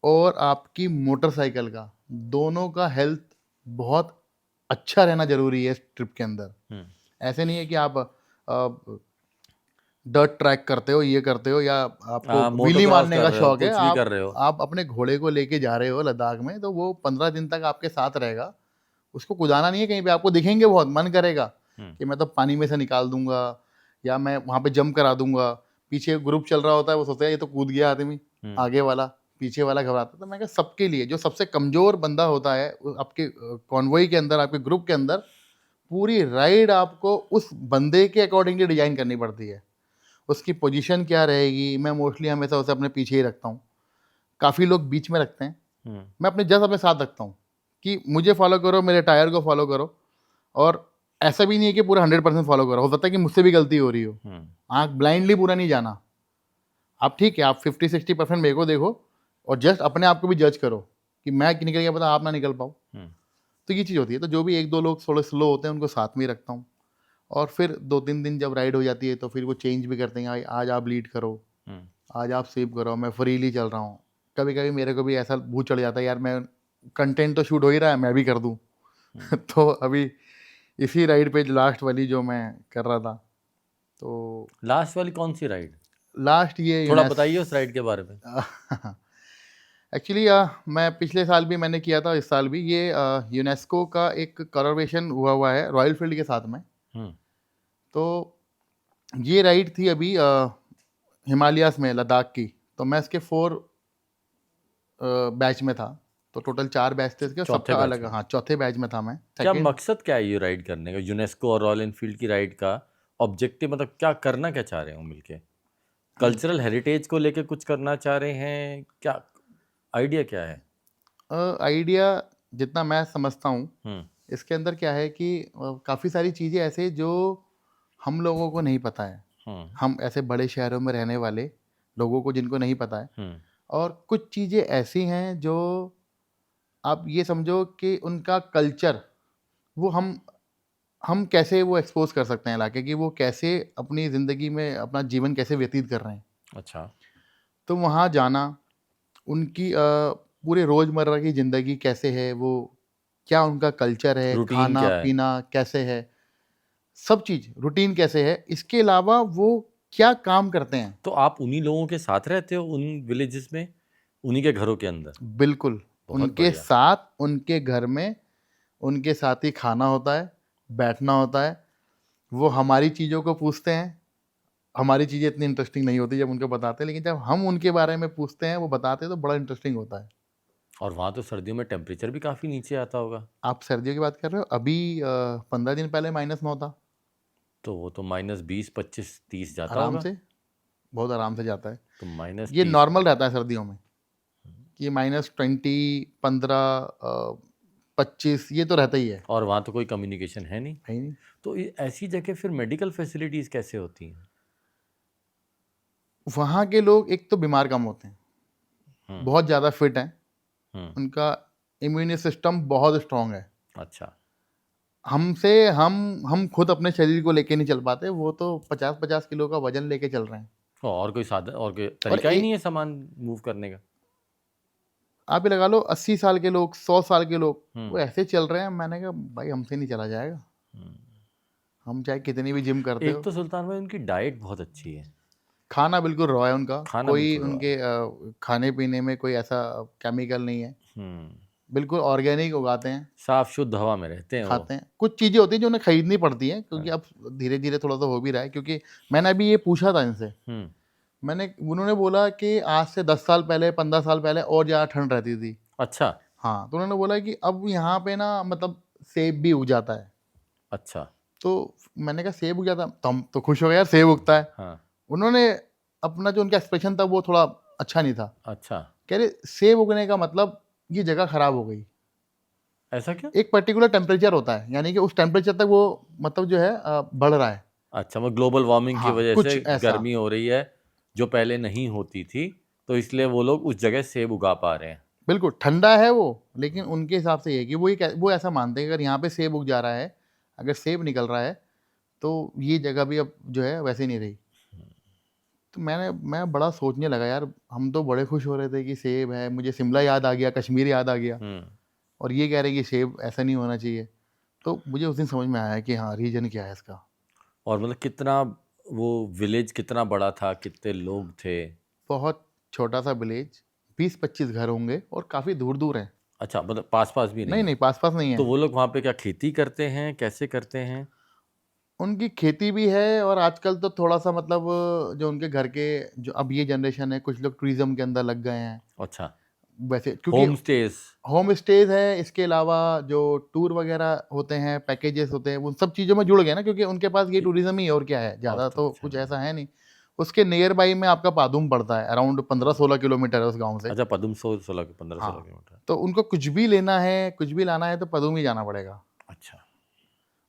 S2: और आपकी मोटरसाइकिल का, दोनों का हेल्थ बहुत अच्छा रहना ज़रूरी है इस ट्रिप के अंदर।
S1: हम्म
S2: ऐसे नहीं है कि आप डर्ट ट्रैक करते हो, ये करते हो या आपको व्हीली
S1: मोटोक्रॉस
S2: मारने
S1: कर
S2: का
S1: रहे हो,
S2: शौक है,
S1: कुछ भी कर रहे हो।
S2: आप अपने घोड़े को लेके जा रहे हो लद्दाख में, तो वो 15 दिन तक आपके साथ रहेगा। उसको कुदाना नहीं है कहीं पे, आपको दिखेंगे बहुत, मन करेगा
S1: हम्म
S2: कि मैं तो पानी में से निकाल दूंगा या मैं वहाँ पे जंप करा दूंगा। पीछे ग्रुप चल रहा होता है, वो सोचता है ये तो कूद गया आदमी,
S1: हम्म
S2: आगे वाला, पीछे वाला घबराता है। तो मैं कहा सबके लिए जो सबसे कमजोर बंदा होता है आपके कॉन्वॉय के अंदर, आपके ग्रुप के अंदर, पूरी राइड आपको उस बंदे के अकॉर्डिंगली डिजाइन करनी पड़ती है। उसकी पोजीशन क्या रहेगी, मैं मोस्टली हमेशा उसे अपने पीछे ही रखता हूँ। काफ़ी लोग बीच में रखते हैं,
S1: हम्म
S2: मैं अपने जस्ट अपने साथ रखता हूँ कि मुझे फॉलो करो, मेरे टायर को फॉलो करो। और ऐसा भी नहीं है कि पूरा 100% फॉलो करो, हो सकता है कि मुझसे भी गलती हो रही हो।
S1: हम्म
S2: आँख ब्लाइंडली पूरा नहीं जाना। आप ठीक है, आप 50-60% मेरे को देखो और जस्ट अपने आप को भी जज करो कि मैं निकल गया, पता आप ना निकल पाओ।
S1: हम्म
S2: तो ये चीज़ होती है। तो जो भी एक दो लोग थोड़े स्लो होते हैं उनको साथ में ही रखता हूँ। और फिर 2-3 दिन जब राइड हो जाती है तो फिर वो चेंज भी करते हैं, आज आप लीड करो,
S1: हम्म
S2: आज आप सेव करो, मैं फ्रीली चल रहा हूँ। कभी कभी मेरे को भी ऐसा भूत चढ़ जाता है, यार मैं कंटेंट तो शूट हो ही रहा है, मैं भी कर दूँ।
S1: हम्म
S2: तो अभी इसी राइड पे लास्ट वाली जो मैं कर रहा था, तो
S1: लास्ट वाली कौन सी राइड?
S2: लास्ट ये
S1: थोड़ा
S2: यूनेस
S1: बताइए उस राइड के बारे में।
S2: एक्चुअली मैं पिछले साल भी मैंने किया था, इस साल भी ये यूनेस्को का एक कोलैबोरेशन हुआ है रॉयल फील्ड के साथ में।
S1: हम्म
S2: तो ये राइड थी अभी हिमालयास में लद्दाख की। तो मैं इसके 4 बैच में था। तो टोटल 4 बैच थे इसके,
S1: चौथे
S2: सबका
S1: बैच
S2: अलग,
S1: में
S2: हाँ चौथे बैच में था मैं,
S1: क्या
S2: सेकंड।
S1: मकसद क्या है ये राइड करने का, यूनेस्को और रॉयल एनफील्ड की राइड का ऑब्जेक्टिव? मतलब क्या करना क्या चाह रहे हो मिलके? कल्चरल हेरिटेज को लेके कुछ करना चाह रहे हैं क्या? आइडिया क्या है?
S2: आइडिया जितना मैं समझता हूँ,
S1: हम्म
S2: इसके अंदर क्या है कि काफ़ी सारी चीज़ें ऐसे जो हम लोगों को नहीं पता है।
S1: हम्म
S2: हम ऐसे बड़े शहरों में रहने वाले लोगों को, जिनको नहीं पता है।
S1: हम्म
S2: और कुछ चीज़ें ऐसी हैं जो आप ये समझो कि उनका कल्चर, वो हम कैसे वो एक्सपोज कर सकते हैं लाके, कि वो कैसे अपनी ज़िंदगी में अपना जीवन कैसे व्यतीत कर रहे हैं।
S1: अच्छा।
S2: तो वहाँ जाना, उनकी पूरे रोज़मर्रा की ज़िंदगी कैसे है, वो क्या उनका कल्चर है,
S1: रूटीन क्या है?
S2: खाना-पीना कैसे है, सब चीज़, रूटीन कैसे है, इसके अलावा वो क्या काम करते हैं।
S1: तो आप उन्हीं लोगों के साथ रहते हो उन विलेजेस में, उन्हीं के घरों के अंदर?
S2: बिल्कुल,
S1: बहुत
S2: उनके
S1: बढ़िया।
S2: साथ, उनके घर में, उनके साथ ही खाना होता है, बैठना होता है। वो हमारी चीज़ों को पूछते हैं। हमारी चीज़ें इतनी इंटरेस्टिंग नहीं होती जब उनको बताते हैं, लेकिन जब हम उनके बारे में पूछते हैं, वो बताते हैं, तो बड़ा इंटरेस्टिंग होता है।
S1: और वहाँ तो सर्दियों में टेम्परेचर भी काफ़ी नीचे आता होगा।
S2: आप सर्दियों की बात कर रहे हो? अभी 15 दिन पहले -9 था।
S1: तो वो तो -20, 25, 30 जाता
S2: आराम
S1: होगा।
S2: से, बहुत आराम से जाता है।
S1: तो माइनस
S2: ये
S1: तीस में
S2: नॉर्मल रहता है सर्दियों में, कि -20, 15, 25 ये तो रहता ही है।
S1: और वहाँ तो कोई कम्युनिकेशन है नहीं।
S2: है ही नहीं।
S1: तो ऐसी जगह फिर मेडिकल फैसिलिटीज़ कैसे होती हैं?
S2: वहाँ के लोग एक तो बीमार कम होते हैं,
S1: हम्म
S2: बहुत ज़्यादा फिट हैं,
S1: हम्म
S2: उनका इम्यून सिस्टम बहुत स्ट्रांग है।
S1: अच्छा।
S2: हमसे हम खुद अपने शरीर को लेके नहीं चल पाते, वो तो 50-50 किलो का वज़न लेके चल रहे हैं।
S1: तो और कोई साधन और कोई
S2: और
S1: तरीका ही नहीं है सामान मूव करने का?
S2: आप ये लगा लो 80 साल के लोग, 100 साल के लोग, वो
S1: हम्म
S2: ऐसे चल रहे हैं। मैंने कहा भाई हमसे नहीं चला जाएगा,
S1: हम्म।
S2: हम चाहे कितनी भी जिम करते
S1: एक
S2: हो।
S1: तो सुल्तान भाई उनकी डाइट बहुत अच्छी है।
S2: खाना बिल्कुल रॉ है उनका,
S1: खाना
S2: कोई
S1: बिल्कुल रॉ है।
S2: उनके खाने पीने में कोई ऐसा केमिकल नहीं है।
S1: हम्म
S2: बिल्कुल ऑर्गेनिक उगाते हैं,
S1: साफ शुद्ध हवा में रहते हैं वो।
S2: खाते हैं। कुछ चीज़ें होती हैं जो उन्हें खरीदनी पड़ती हैं, क्योंकि अब धीरे-धीरे थोड़ा-सा हो भी रहा है, क्योंकि मैंने अभी ये पूछा था इनसे,
S1: हम्म।
S2: उन्होंने बोला कि आज से 10 साल पहले, 15 साल पहले और ज़्यादा ठंड रहती थी।
S1: अच्छा।
S2: हाँ, तो उन्होंने बोला कि अब यहाँ पे ना मतलब सेब भी उग जाता है।
S1: अच्छा।
S2: तो मैंने कहा सेब उग जाता है? तो हम तो खुश हो गए यार, सेब उगता है।
S1: हाँ।
S2: उन्होंने अपना जो उनका एक्सप्रेशन था वो थोड़ा अच्छा नहीं था।
S1: अच्छा,
S2: कह रहे सेब उगने का मतलब ये जगह खराब हो गई।
S1: ऐसा क्यों?
S2: एक पर्टिकुलर टेम्परेचर होता है, यानी कि उस टेम्परेचर तक वो मतलब जो है बढ़ रहा है।
S1: अच्छा, वो ग्लोबल वार्मिंग की
S2: हाँ,
S1: वजह से
S2: कुछ ऐसा।
S1: गर्मी हो रही है जो पहले नहीं होती थी, तो इसलिए वो लोग उस जगह सेब उगा पा रहे हैं।
S2: बिल्कुल ठंडा है वो, लेकिन उनके हिसाब से ये है कि वो ऐसा मानते हैं कि अगर यहाँ पे सेब उग जा रहा है, अगर सेब निकल रहा है, तो ये जगह भी अब जो है वैसे नहीं रही। तो मैं बड़ा सोचने लगा यार, हम तो बड़े खुश हो रहे थे कि सेब है, मुझे शिमला याद आ गया, कश्मीर याद आ गया,
S1: हम्म।
S2: और ये कह रहे हैं कि सेब ऐसा नहीं होना चाहिए। तो मुझे उस दिन समझ में आया कि हाँ, रीज़न क्या है इसका।
S1: और मतलब कितना, वो विलेज कितना बड़ा था, कितने लोग थे?
S2: बहुत छोटा-सा विलेज, 20-25 घर होंगे और काफ़ी दूर-दूर हैं।
S1: अच्छा, मतलब पास-पास भी
S2: नहीं,
S1: नहीं
S2: नहीं,
S1: है?
S2: पास-पास नहीं
S1: तो
S2: है।
S1: वो लोग वहाँ पे क्या खेती करते हैं, कैसे करते हैं?
S2: उनकी खेती भी है, और आजकल तो थोड़ा-सा मतलब जो उनके घर के जो अब ये जनरेशन है, कुछ लोग टूरिज़्म के अंदर लग गए हैं।
S1: अच्छा,
S2: वैसे क्योंकि
S1: होम स्टेज।
S2: होम स्टेज़ है, इसके अलावा जो टूर वगैरह होते हैं, पैकेजेस होते हैं, उन सब चीज़ों में जुड़ गए ना, क्योंकि उनके पास ये टूरिज़्म ही है और क्या है,
S1: और
S2: ज़्यादा
S1: तो
S2: तो
S1: कुछ
S2: कुछ
S1: नहीं।
S2: ऐसा है नहीं। उसके नियर बाई में आपका पादुम पड़ता है, अराउंड 15-16 किलोमीटर है उस गाँव से।
S1: अच्छा, पदुम 16 15-16
S2: हाँ,
S1: किलोमीटर।
S2: तो उनको कुछ भी लेना है, कुछ भी लाना है तो पदुम ही जाना पड़ेगा,
S1: अच्छा।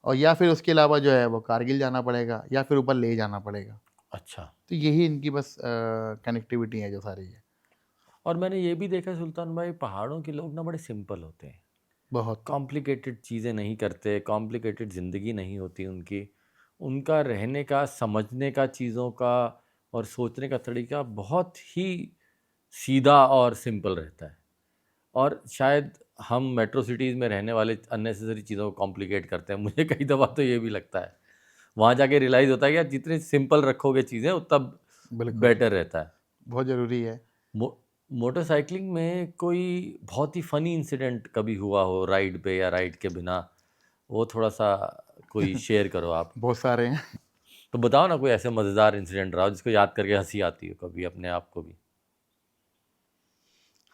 S2: और या फिर उसके अलावा जो है वो कारगिल जाना पड़ेगा, या फिर ऊपर लेह जाना पड़ेगा।
S1: अच्छा।
S2: तो यही इनकी बस कनेक्टिविटी है जो सारी है।
S1: और मैंने ये भी देखा सुल्तान भाई, पहाड़ों के लोग ना बड़े सिंपल होते हैं,
S2: बहुत।
S1: कॉम्प्लिकेटेड चीज़ें नहीं करते, कॉम्प्लिकेटेड ज़िंदगी नहीं होती उनकी। उनका रहने का, समझने का, चीज़ों का और सोचने का तरीका बहुत ही सीधा और सिंपल रहता है। और शायद हम मेट्रो सिटीज़ में रहने वाले अननेसेसरी चीज़ों को कॉम्प्लिकेट करते हैं। मुझे कई दफ़ा तो ये भी लगता है, वहाँ जाके रियलाइज़ होता है कि यार जितने सिंपल रखोगे चीज़ें उतना
S2: बिल्कुल,
S1: बेटर रहता है।
S2: बहुत ज़रूरी है।
S1: मो मोटरसाइकिलिंग में कोई बहुत ही फ़नी इंसिडेंट कभी हुआ हो राइड पे या राइड के बिना, वो थोड़ा-सा कोई शेयर करो आप।
S2: बहुत सारे हैं।
S1: तो बताओ ना कोई ऐसे मज़ेदार इंसिडेंट रहा हो जिसको याद करके हँसी आती हो कभी अपने आप को भी?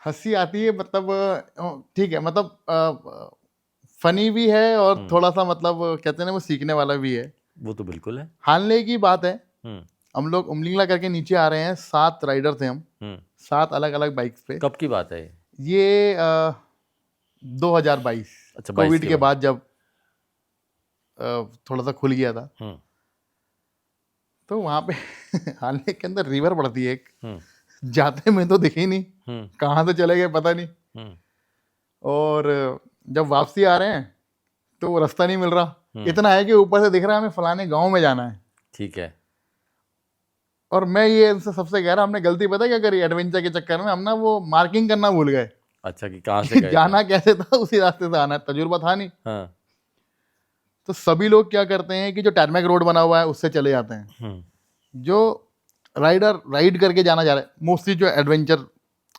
S2: हँसी आती है, मतलब ठीक है, मतलब फ़नी भी है और
S1: हुँ,
S2: थोड़ा-सा मतलब कहते हैं ना, वो सीखने वाला भी है।
S1: वो तो बिल्कुल है।
S2: हाल की बात है,
S1: हुँ,
S2: हम लोग उमलिंगला करके नीचे आ रहे हैं, 7 राइडर थे हम,
S1: हुँ।
S2: 7 अलग-अलग बाइक्स पे।
S1: कब की बात है ये?
S2: ये 2022
S1: अच्छा, 22
S2: कोविड
S1: के
S2: के
S1: बाद।
S2: बाद जब थोड़ा-सा खुल गया था।
S1: हुँ,
S2: तो वहाँ पे हाल के अंदर रिवर पड़ती है एक,
S1: हुँ,
S2: जाते में तो दिखी नहीं,
S1: हुँ,
S2: कहाँ से चले गए पता नहीं।
S1: हुँ,
S2: और जब वापसी आ रहे हैं तो वो रास्ता नहीं मिल रहा।
S1: हुँ।
S2: इतना है कि ऊपर से दिख रहा है हमें फलाने गांव में जाना है,
S1: ठीक है।
S2: और मैं ये इनसे सबसे कह रहा, हमने गलती पता क्या करी, एडवेंचर के चक्कर में हम ना वो मार्किंग करना भूल गए
S1: अच्छा, कि कहाँ से
S2: कि
S1: गए थे?
S2: जाना कैसे था, उसी रास्ते से आना है, तजुर्बा था नहीं।
S1: हाँ।
S2: तो सभी लोग क्या करते हैं कि जो टैरमैक रोड बना हुआ है उससे चले जाते हैं।
S1: हुँ,
S2: जो राइडर राइड करके जाना जा रहे हैं, मोस्टली जो एडवेंचर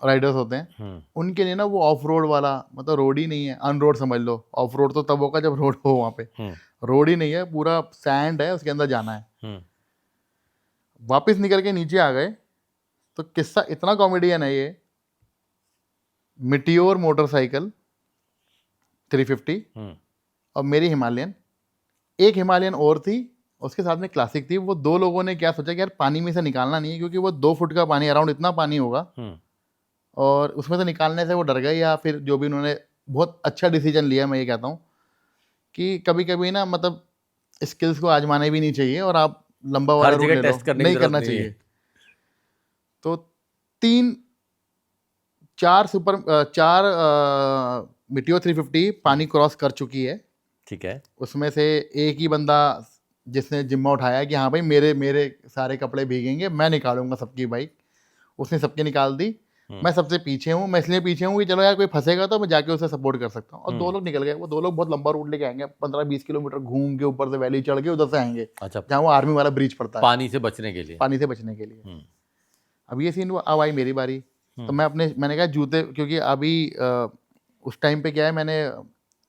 S2: राइडर्स होते हैं,
S1: हुँ,
S2: उनके लिए ना वो ऑफ रोड वाला, मतलब रोड ही नहीं है, अन रोड समझ लो। ऑफ रोड तो तब होगा जब रोड हो वहाँ पे,
S1: हुँ,
S2: रोड ही नहीं है, पूरा सैंड है, उसके अंदर जाना है।
S1: हुँ,
S2: वापस निकल के नीचे आ गए, तो किस्सा इतना कॉमेडियन है ये। मिटियोर मोटरसाइकिल 350
S1: हुँ,
S2: और मेरी हिमालयन, एक हिमालयन और थी, उसके साथ में क्लासिक थी। वो दो लोगों ने क्या सोचा कि यार पानी में से निकालना नहीं है, क्योंकि वो 2 फुट का पानी, अराउंड इतना पानी होगा,
S1: हुँ।
S2: और उसमें से निकालने से वो डर गए, या फिर जो भी उन्होंने बहुत अच्छा डिसीजन लिया, मैं ये कहता हूँ कि कभी कभी ना मतलब स्किल्स को आजमाने भी नहीं चाहिए, और आप लंबा वाला
S1: हर
S2: रूट
S1: जगह
S2: ले लो,
S1: टेस्ट करने की
S2: नहीं
S1: ज़रूरत
S2: करना
S1: नहीं है।
S2: चाहिए। तो तीन चार सुपर चार मिटियो 350
S1: हुँ,
S2: पानी क्रॉस कर चुकी है।
S1: ठीक है।
S2: उसमें से एक ही बंदा जिसने जिम्मा उठाया कि हाँ भाई, मेरे मेरे सारे कपड़े भीगेंगे, मैं निकालूंगा सबकी बाइक। उसने सबकी निकाल दी।
S1: हुँ,
S2: मैं सबसे पीछे हूँ, मैं इसलिए पीछे हूँ कि चलो यार कोई फंसेगा तो मैं जाके उसे सपोर्ट कर सकता हूँ। और 2
S1: हुँ।
S2: लोग निकल गए, वो 2 लोग बहुत लंबा रूट लेके आएंगे, 15-20 किलोमीटर घूम के ऊपर से वैली चढ़ के उधर से आएंगे,
S1: अच्छा,
S2: जहाँ वो आर्मी वाला ब्रिज पड़ता है,
S1: पानी से बचने के लिए।
S2: पानी से बचने के लिए।
S1: हुँ,
S2: अब ये सीन हुआ, अब आई मेरी बारी। तो
S1: हुँ,
S2: मैंने कहा जूते, क्योंकि अभी उस टाइम पे क्या है, मैंने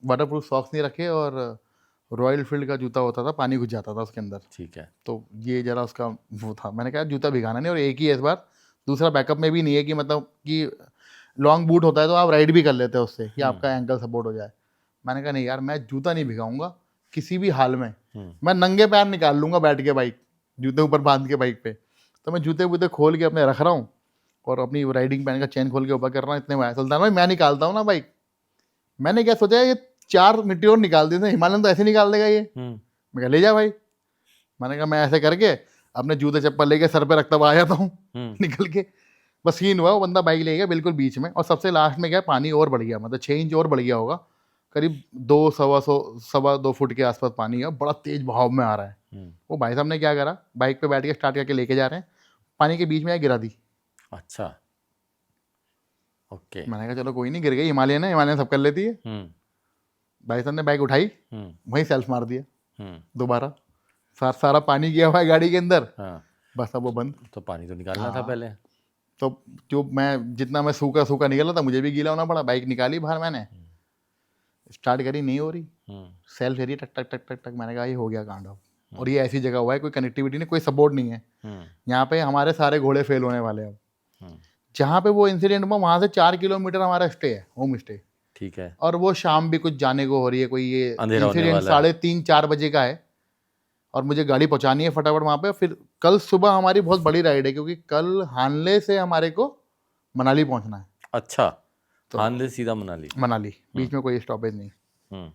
S2: वाटरप्रूफ सॉक्स नहीं रखे और रॉयल फील्ड का जूता होता था, पानी घुस जाता था उसके अंदर।
S1: ठीक है।
S2: तो ये ज़रा उसका वो था, मैंने कहा जूता भिगाना नहीं, और एक ही है इस बार, दूसरा बैकअप में भी नहीं है कि मतलब कि लॉन्ग बूट होता है तो आप राइड भी कर लेते हो उससे कि आपका एंकल सपोर्ट हो जाए। मैंने कहा नहीं यार, मैं जूता नहीं भिगाऊंगा किसी भी हाल में, मैं नंगे पैर निकाल लूंगा बैठ के बाइक, जूते ऊपर बांध के बाइक पे। तो मैं जूते वूते खोल के अपने रख रहा हूँ और अपनी राइडिंग पैंट का चेन खोल के ऊपर कर रहा हूँ। इतने में सुल्तान भाई मैं निकालता हूँ ना बाइक, मैंने क्या सोचा ये 4 मिट्टी और निकाल दी थी, हिमालयन तो ऐसे निकाल देगा ये। मैं कहा ले जा भाई। मैंने कहा मैं ऐसे करके अपने जूते चप्पल लेके सर पे रखता हुआ आ जाता हूँ निकल के। बस सीन हुआ, वो बंदा बाइक ले गया बिल्कुल बीच में, और सबसे लास्ट में क्या पानी और बढ़ गया, मतलब 6 इंच और बढ़ गया होगा, करीब 2 2 फुट के आसपास पानी है, बड़ा तेज बहाव में आ रहा है। वो भाई साहब ने क्या करा, बाइक पे बैठ के स्टार्ट करके लेके जा रहे हैं, पानी के बीच में गिरा दी।
S1: अच्छा, ओके।
S2: मैंने कहा चलो कोई नहीं, गिर गई, हिमालयन है, हिमालयन सब कर लेती है। भाई साहब ने बाइक उठाई, वहीं सेल्फ मार दिया दोबारा, सारा पानी गया हुआ है गाड़ी के अंदर।
S1: हाँ।
S2: बस अब वो बंद।
S1: तो पानी तो निकालना था पहले।
S2: तो जो मैं जितना मैं सूखा सूखा निकला था, मुझे भी गीला होना पड़ा। बाइक निकाली बाहर, मैंने स्टार्ट करी, नहीं हो रही, सेल्फ एरिया टक टक टक टक टक। मैंने कहा ये हो गया कांड अब। और ये ऐसी जगह हुआ है, कोई कनेक्टिविटी नहीं, कोई सपोर्ट नहीं है, यहाँ पे हमारे सारे घोड़े फेल होने वाले हैं अब। जहाँ पे वो इंसिडेंट हुआ वहाँ से 4 किलोमीटर हमारा स्टे है, होम स्टे।
S1: ठीक है।
S2: और वो शाम भी कुछ जाने को हो रही है, कोई ये
S1: अंधेरा होने
S2: इंसिडेंट
S1: वाला है।
S2: 3:30-4 बजे का है, और मुझे गाड़ी पहुंचानी है फटाफट वहाँ पे। फिर कल सुबह हमारी बहुत बड़ी राइड है, क्योंकि कल हानले से हमारे को मनाली पहुंचना है।
S1: अच्छा, तो हानले सीधा मनाली,
S2: बीच में कोई स्टॉपेज नहीं।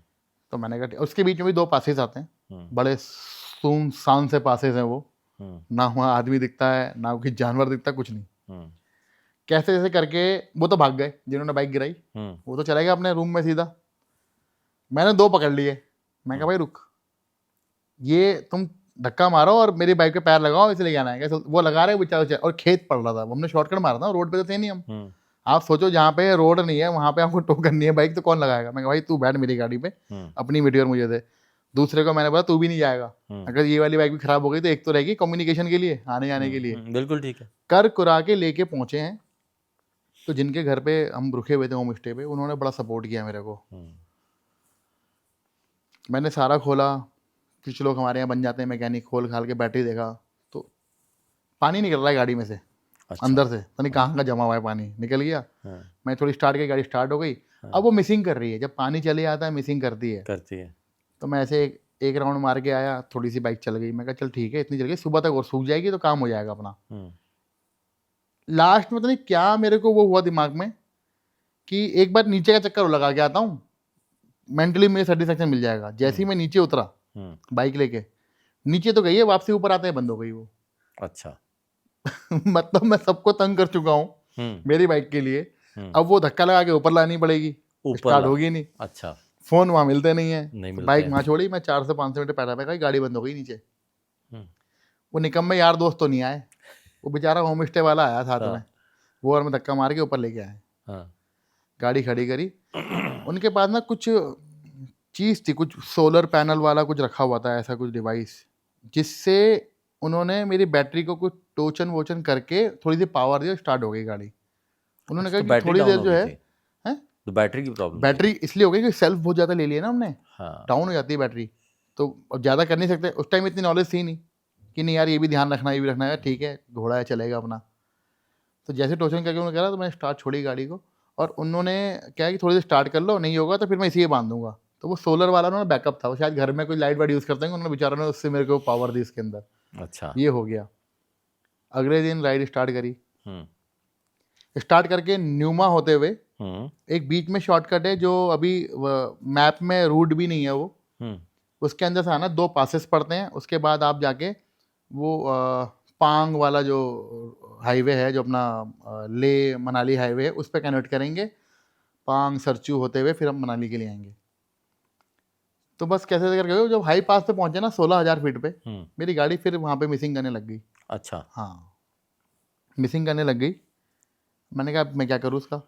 S2: तो मैंने कहा, उसके बीच में भी 2 पासेस आते हैं, बड़े सुनसान से पासेस हैं वो, ना वहाँ आदमी दिखता है ना कोई जानवर दिखता, कुछ नहीं। कैसे जैसे करके वो तो भाग गए, जिन्होंने बाइक गिराई वो तो चले गए अपने रूम में सीधा। मैंने 2 पकड़ लिए। मैं कहा भाई रुक, ये तुम धक्का मारो और मेरी बाइक पे पैर लगाओ, इसलिए क्या है। वो लगा रहे बेचारे, और खेत पड़ रहा था, हमने शॉर्टकट मारा था, रोड पे तो थे नहीं हम। आप सोचो जहाँ पे रोड नहीं है वहाँ पे आपको टो करनी है बाइक, तो कौन लगाएगा। मैं कहा भाई तू बैठ मेरी गाड़ी पे, अपनी मीटियोर मुझे दे। दूसरे को मैंने बोला तू भी नहीं जाएगा, अगर ये वाली बाइक भी खराब हो गई तो एक तो रहेगी कम्युनिकेशन के लिए, आने जाने के लिए।
S1: बिल्कुल ठीक है।
S2: कर कुरा के लेके पहुंचे हैं। तो जिनके घर पे हम रुके हुए थे होम स्टे पे, उन्होंने बड़ा सपोर्ट किया मेरे को। मैंने सारा खोला, कुछ लोग हमारे यहाँ बन जाते हैं मैकेनिक, खोल खाल के बैटरी देखा तो पानी निकल रहा है गाड़ी में से। अच्छा। अंदर से पता नहीं कहाँ का जमा हुआ है पानी, निकल गया। मैं थोड़ी स्टार्ट की, गाड़ी स्टार्ट हो गई। अब वो मिसिंग कर रही है, जब पानी चले आता है मिसिंग करती है। तो मैं ऐसे एक राउंड मार के आया, थोड़ी सी बाइक चल गई। मैं कहा चल ठीक है, इतनी चल गई, सुबह तक और सूख जाएगी तो काम हो जाएगा अपना। लास्ट में पता नहीं क्या मेरे को वो हुआ दिमाग में कि एक बार नीचे का चक्कर लगा के आता हूँ, मेंटली मुझे सेटिस्फेक्शन मिल जाएगा। जैसे ही मैं नीचे उतरा बाइक लेके, नीचे तो गई है, वापसी ऊपर आते हैं बंद हो गई वो।
S1: अच्छा।
S2: मतलब मैं सबको तंग कर चुका हूँ मेरी बाइक के लिए, अब वो धक्का लगा के ऊपर लानी पड़ेगी, स्टार्ट होगी नहीं।
S1: अच्छा।
S2: फोन वहाँ मिलते नहीं है,
S1: नहीं मिलते
S2: बाइक वहाँ छोड़ी, मैं 4 से 5 मिनट पैदल पे, गाड़ी बंद हो गई नीचे। वो निकम्मे यार दोस्त तो नहीं आए, वो बेचारा होम स्टे वाला आया साथ में, वो और मैं धक्का मार के ऊपर लेके आए। गाड़ी खड़ी करी, उनके पास ना कुछ चीज़ थी, कुछ सोलर पैनल वाला कुछ रखा हुआ था, ऐसा कुछ डिवाइस, जिससे उन्होंने मेरी बैटरी को कुछ टोचन वोचन करके थोड़ी सी पावर दी, स्टार्ट हो गई गाड़ी। उन्होंने कहा कि थोड़ी देर जो है
S1: तो बैटरी की प्रॉब्लम,
S2: बैटरी इसलिए हो गई कि सेल्फ बहुत ज़्यादा ले लिया ना हमने, डाउन हो जाती है बैटरी, तो अब ज़्यादा कर नहीं सकते। उस टाइम इतनी नॉलेज थी नहीं कि नहीं यार ये भी ध्यान रखना, ये भी रखना है, ठीक है घोड़ा है चलेगा अपना। तो जैसे टोचन करके उन्होंने करा तो मैंने स्टार्ट छोड़ी गाड़ी को, और उन्होंने क्या है कि थोड़ी देर स्टार्ट कर लो, नहीं होगा तो फिर मैं इसी बांध दूंगा। तो वो सोलर वाला उन्होंने बैकअप था, वो शायद घर में कोई लाइट वाइट यूज़ करते हैं, उन्होंने बेचारों ने उससे मेरे को पावर दी इसके अंदर।
S1: अच्छा।
S2: ये हो गया। अगले दिन राइड स्टार्ट करी, स्टार्ट करके न्यूमा होते हुए एक बीच में शॉर्टकट है जो अभी मैप में रूट भी नहीं है वो, उसके अंदर से आना 2 पासेस पड़ते हैं, उसके बाद आप जाके वो पांग वाला जो हाईवे है, जो अपना ले मनाली हाईवे है, उस पर कनेक्ट करेंगे, पांग सरचू होते हुए फिर हम मनाली के लिए आएंगे। तो बस कैसे करके जब हाई पास पे पहुंचे ना 16,000 फीट पे, मेरी गाड़ी फिर वहाँ पे मिसिंग करने लग गई।
S1: अच्छा।
S2: हाँ, मिसिंग करने लग गई। मैंने कहा मैं क्या करूँ उसका,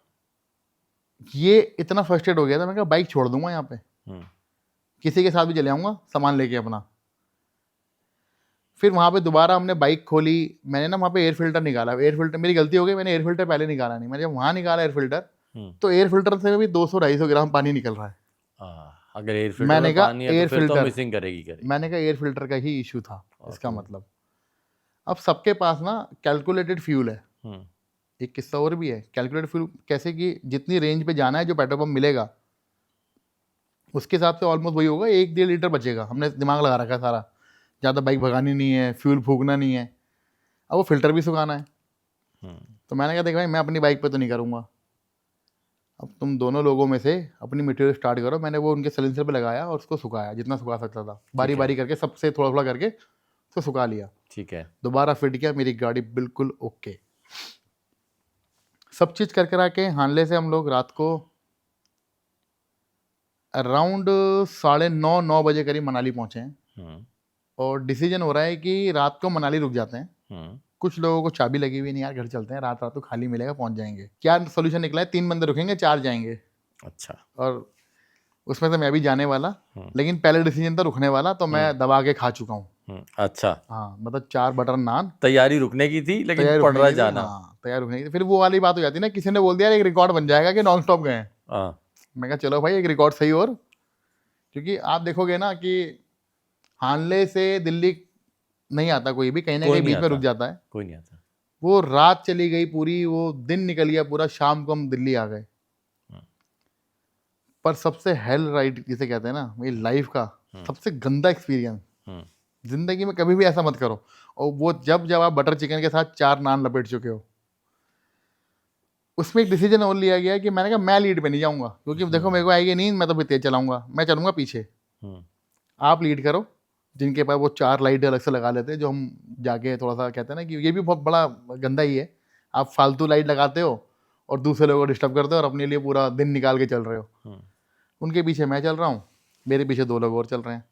S2: ये इतना फ्रस्ट्रेट हो गया था, मैंने कहा बाइक छोड़ दूंगा यहाँ पे, किसी के साथ भी चले आऊँगा सामान लेके अपना। फिर वहाँ पे दोबारा हमने बाइक खोली, मैंने ना वहाँ पे एयर फिल्टर निकाला। एयर फिल्टर मेरी गलती हो गई, मैंने एयर फिल्टर पहले निकाला नहीं, मैंने जब वहाँ निकाला एयर फिल्टर तो एयर फिल्टर से भी 200-250 ग्राम पानी निकल रहा है।
S1: अगर एयर फिल्टर
S2: मैंने
S1: में
S2: कहा
S1: पानी है तो
S2: एयर
S1: फिर तो
S2: फिल्टर,
S1: मिसिंग करेगी।
S2: मैंने कहा एयर फिल्टर का ही इशू था इसका
S1: ओके।
S2: मतलब। अब सबके पास ना कैलकुलेटेड फ्यूल है।
S1: हम्म
S2: एक किस्सा और भी है, कैलकुलेटेड फ्यूल कैसे कि जितनी रेंज पे जाना है जो पेट्रोल पंप मिलेगा उसके हिसाब से ऑलमोस्ट वही होगा, 1-1.5 लीटर बचेगा। हमने दिमाग लगा रखा है सारा, ज़्यादा बाइक भगानी नहीं है, फ्यूल फूकना नहीं है, अब वो फिल्टर भी सुखाना है। तो मैंने कहा देख भाई मैं अपनी बाइक पे तो नहीं करूँगा, अब तुम दोनों लोगों में से अपनी मटेरियल स्टार्ट करो। मैंने वो उनके सिलेंसर पे लगाया और उसको सुखाया जितना सुखा सकता था, बारी
S1: है।
S2: बारी करके सबसे थोड़ा थोड़ा करके उसको सुखा लिया।
S1: ठीक है।
S2: दोबारा फिट किया, मेरी गाड़ी बिल्कुल ओके। सब चीज़ कर करा के हानले से हम लोग रात को अराउंड 9:30-9 बजे करीब मनाली पहुँचे हैं। और डिसीजन हो रहा है कि रात को मनाली रुक जाते हैं। कुछ लोगों को चाबी लगी हुई, नहीं यार घर चलते हैं, रात रात तो खाली मिलेगा, पहुंच जाएंगे। क्या सोल्यूशन निकला है, 3 बंदे रुकेंगे, 4 जाएंगे।
S1: अच्छा।
S2: और उसमें से मैं भी जाने वाला, लेकिन पहले डिसीजन था रुकने वाला, तो मैं दबा के खा चुका हूँ।
S1: अच्छा।
S2: हाँ मतलब 4 बटर नान,
S1: तैयारी रुकने की थी लेकिन
S2: तैयार
S1: पड़
S2: रुकने
S1: रहा
S2: की थी।
S1: जाना।
S2: हाँ तैयार रुकने की थी। फिर वो वाली बात हो जाती है ना, किसी ने बोल दिया एक रिकॉर्ड बन जाएगा कि नॉन स्टॉप गए हैं।
S1: हाँ।
S2: मैं कहा चलो भाई एक रिकॉर्ड सही। और क्योंकि आप देखोगे ना कि हानले से दिल्ली नहीं आता कोई भी, कहीं ना
S1: कोई
S2: कहीं
S1: नहीं
S2: बीच में रुक
S1: आता,
S2: जाता है।
S1: कोई नहीं आता।
S2: वो रात चली गई पूरी, वो दिन निकल गया पूरा, शाम को हम दिल्ली आ गए। पर सबसे हेल राइड जिसे कहते हैं ना, मेरी लाइफ का सबसे गंदा एक्सपीरियंस, जिंदगी में कभी भी ऐसा मत करो। और वो जब जब आप बटर चिकन के साथ 4 नान लपेट चुके हो, उसमें एक डिसीजन और लिया गया कि मैंने कहा मैं लीड पे नहीं जाऊंगा, क्योंकि देखो मेरे को आएगी नींद, मैं तो फिर तेज चलाऊंगा, मैं चलूंगा पीछे, आप लीड करो। जिनके पास वो 4 लाइट अलग से लगा लेते हैं, जो हम जाके थोड़ा सा कहते हैं ना कि ये भी बहुत बड़ा गंदा ही है, आप फालतू लाइट लगाते हो और दूसरे लोगों को डिस्टर्ब करते हो और अपने लिए पूरा दिन निकाल के चल रहे हो। उनके पीछे मैं चल रहा हूँ, मेरे पीछे 2 लोग और चल रहे हैं।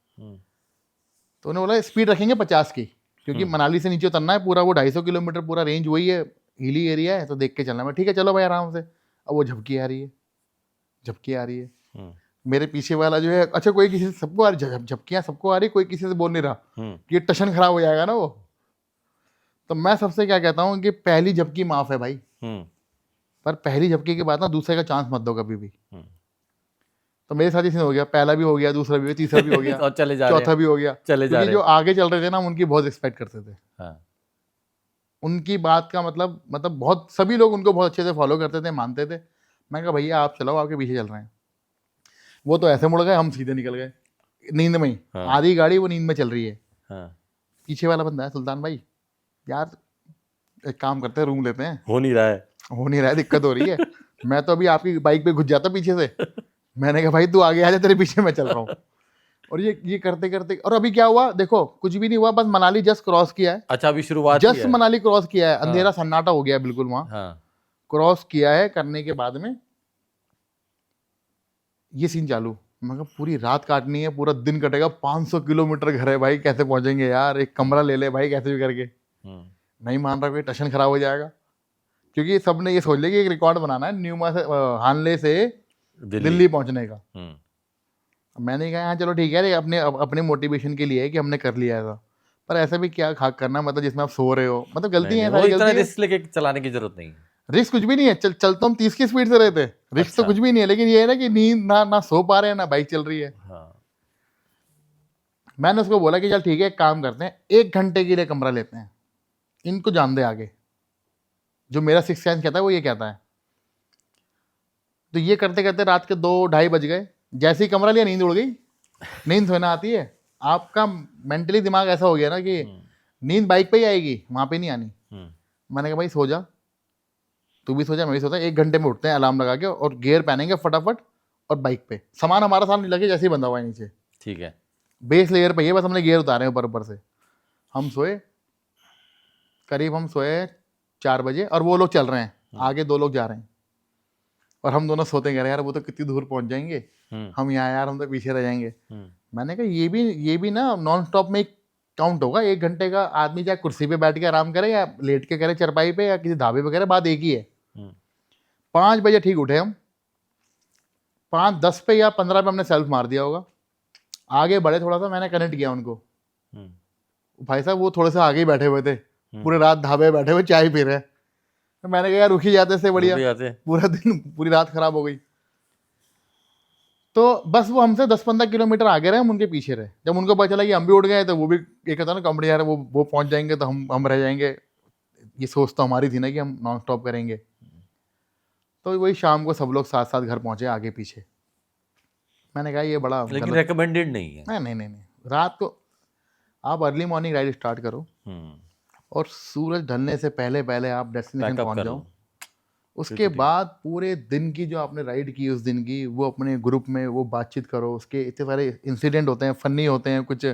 S2: तो उन्होंने बोला स्पीड रखेंगे 50 की, क्योंकि मनाली से नीचे उतरना है, पूरा वो 250 किलोमीटर पूरा रेंज वही है, हिली एरिया है, तो देख के चलना है। ठीक है चलो भाई आराम से। अब वो झपकी आ रही है, झपकी आ रही है, मेरे पीछे वाला जो है, अच्छा कोई किसी से, सबको आ रही झपकियाँ, सबको आ रही, कोई किसी से बोल नहीं रहा कि ये टशन खराब हो जाएगा ना वो। तो मैं सबसे क्या कहता हूँ कि पहली झपकी माफ है भाई, पर पहली झपकी के बाद ना दूसरे का चांस मत दो कभी भी। तो मेरे साथ ही सीन हो गया, पहला भी हो गया, दूसरा भी हो गया, तीसरा भी हो गया
S1: और चले जा
S2: चौथा भी हो गया।
S1: चले जा
S2: क्योंकि जो आगे चल रहे थे ना उनकी बहुत रिस्पेक्ट करते थे।
S1: हाँ।
S2: उनकी बात का मतलब बहुत, सभी लोग उनको बहुत अच्छे से फॉलो करते थे, मानते थे। मैं कहा भैया आप चलाओ, आपके पीछे चल रहे हैं। वो तो ऐसे मुड़ गए, हम सीधे निकल गए नींद में ही।
S1: हाँ।
S2: आधी गाड़ी वो नींद में चल रही है।
S1: हाँ।
S2: पीछे वाला बंदा है, सुल्तान भाई यार एक काम करते हैं, रूम लेते हैं।
S1: हो नहीं रहा है,
S2: हो नहीं रहा है, दिक्कत हो रही है। मैं तो अभी आपकी बाइक पे घुस जाता पीछे से। मैंने कहा भाई तू आगे आ जा, तेरे पीछे मैं चल रहा हूँ। और ये करते करते, और अभी क्या हुआ देखो, कुछ भी नहीं हुआ, बस मनाली जस्ट क्रॉस किया है।
S1: अच्छा अभी शुरुआत ही
S2: जस्ट
S1: है।
S2: मनाली क्रॉस किया है, अंधेरा सन्नाटा हो गया है बिल्कुल वहां।
S1: हाँ।
S2: क्रॉस किया है, करने के बाद में ये सीन चालू। मैं कहा पूरी रात काटनी है, पूरा दिन कटेगा, 500 किलोमीटर घर है भाई, कैसे पहुंचेंगे यार, एक कमरा ले ले भाई कैसे भी करके। नहीं मान रहा कोई, टशन खराब हो जाएगा। क्योंकि सबने ये सोच लिया कि एक रिकॉर्ड बनाना है न्यूमा से, हानले से दिल्ली पहुंचने का। मैंने कहा हाँ चलो ठीक है, अपने अपने मोटिवेशन के लिए है कि हमने कर लिया ऐसा। पर ऐसा भी क्या खाक करना, मतलब जिसमें आप सो रहे हो, मतलब गलती है, सारी गलती है।
S1: रिस्क लेके चलाने की जरूरत नहीं है।
S2: रिस्क कुछ भी नहीं है, चलता हम 30 की स्पीड से रहते, रिस्क तो कुछ भी नहीं है। लेकिन ये है ना कि नींद ना सो पा रहे हैं, ना बाइक चल रही है।
S1: हाँ।
S2: मैंने उसको बोला कि चल ठीक है एक काम करते हैं, 1 घंटे के लिए कमरा लेते हैं, इनको जान दे आगे। जो मेरा सिक्स सेंस कहता है वो ये कहता है। तो ये करते करते रात के 2-2:30 बज गए। जैसे ही कमरा लिया नींद उड़ गई। नींद सोना आती है, आपका मेंटली दिमाग ऐसा हो गया ना कि नींद बाइक पे ही आएगी, वहां पे नहीं आनी। मैंने कहा भाई सो जा, तू भी सो जा, मैं भी सो जा, 1 घंटे में उठते हैं अलार्म लगा के, और गियर पहनेंगे फटाफट, और बाइक पे सामान हमारा सामने लगे जैसे ही बंधा हुआ है नीचे।
S1: ठीक है।
S2: बेस लेयर पे ही है, बस हमने गियर उतारे ऊपर ऊपर से। हम सोए, करीब हम सोए 4 बजे, और वो लोग चल रहे हैं, आगे 2 लोग जा रहे हैं, और हम दोनों सोते कह रहे हैं यार वो तो कितनी दूर पहुंच जाएंगे, हम यहाँ यार हम तो पीछे रह जाएंगे। मैंने कहा ये भी ना नॉन स्टॉप में काउंट होगा। 1 घंटे का आदमी चाहे कुर्सी पे बैठ के आराम करे या लेट के करे चरपाई पे या किसी ढाबे पे करे, बात एक ही है। 5 बजे ठीक उठे हम, 5:10 पे या 15 पे हमने सेल्फ मार दिया होगा। आगे बढ़े थोड़ा सा, मैंने कनेक्ट किया उनको। भाई साहब वो थोड़े से आगे ही बैठे हुए थे, पूरे रात ढाबे बैठे हुए चाय पी रहे हैं। तो मैंने कहा यार रुक ही जाते से बढ़िया,
S1: रुक जाते।
S2: पूरा दिन पूरी रात खराब हो गई। तो बस वो हमसे 10-15 किलोमीटर आगे रहे, हम उनके पीछे रहे। जब उनको पता चला कि हम भी उड़ गए तो वो भी एक कहता ना कॉमेडी यार, वो पहुंच जाएंगे तो हम रह जाएंगे। ये सोच तो हमारी थी ना कि हम नॉन स्टॉप करेंगे। तो वही शाम को सब लोग साथ साथ घर पहुंचे, आगे पीछे। मैंने कहा ये बड़ा
S1: लेकिन
S2: गलत।
S1: रेकमेंडेड नहीं है।
S2: नहीं, रात को आप अर्ली मॉर्निंग राइड स्टार्ट करो और सूरज ढलने से पहले पहले आप डेस्टिनेशन
S1: पैकअप
S2: पहुंच
S1: कर
S2: जाओ।
S1: लो।
S2: उसके बाद पूरे दिन की जो आपने राइड की उस दिन की, वो अपने ग्रुप में वो बातचीत करो। उसके इतने सारे इंसिडेंट होते हैं, फनी होते हैं, कुछ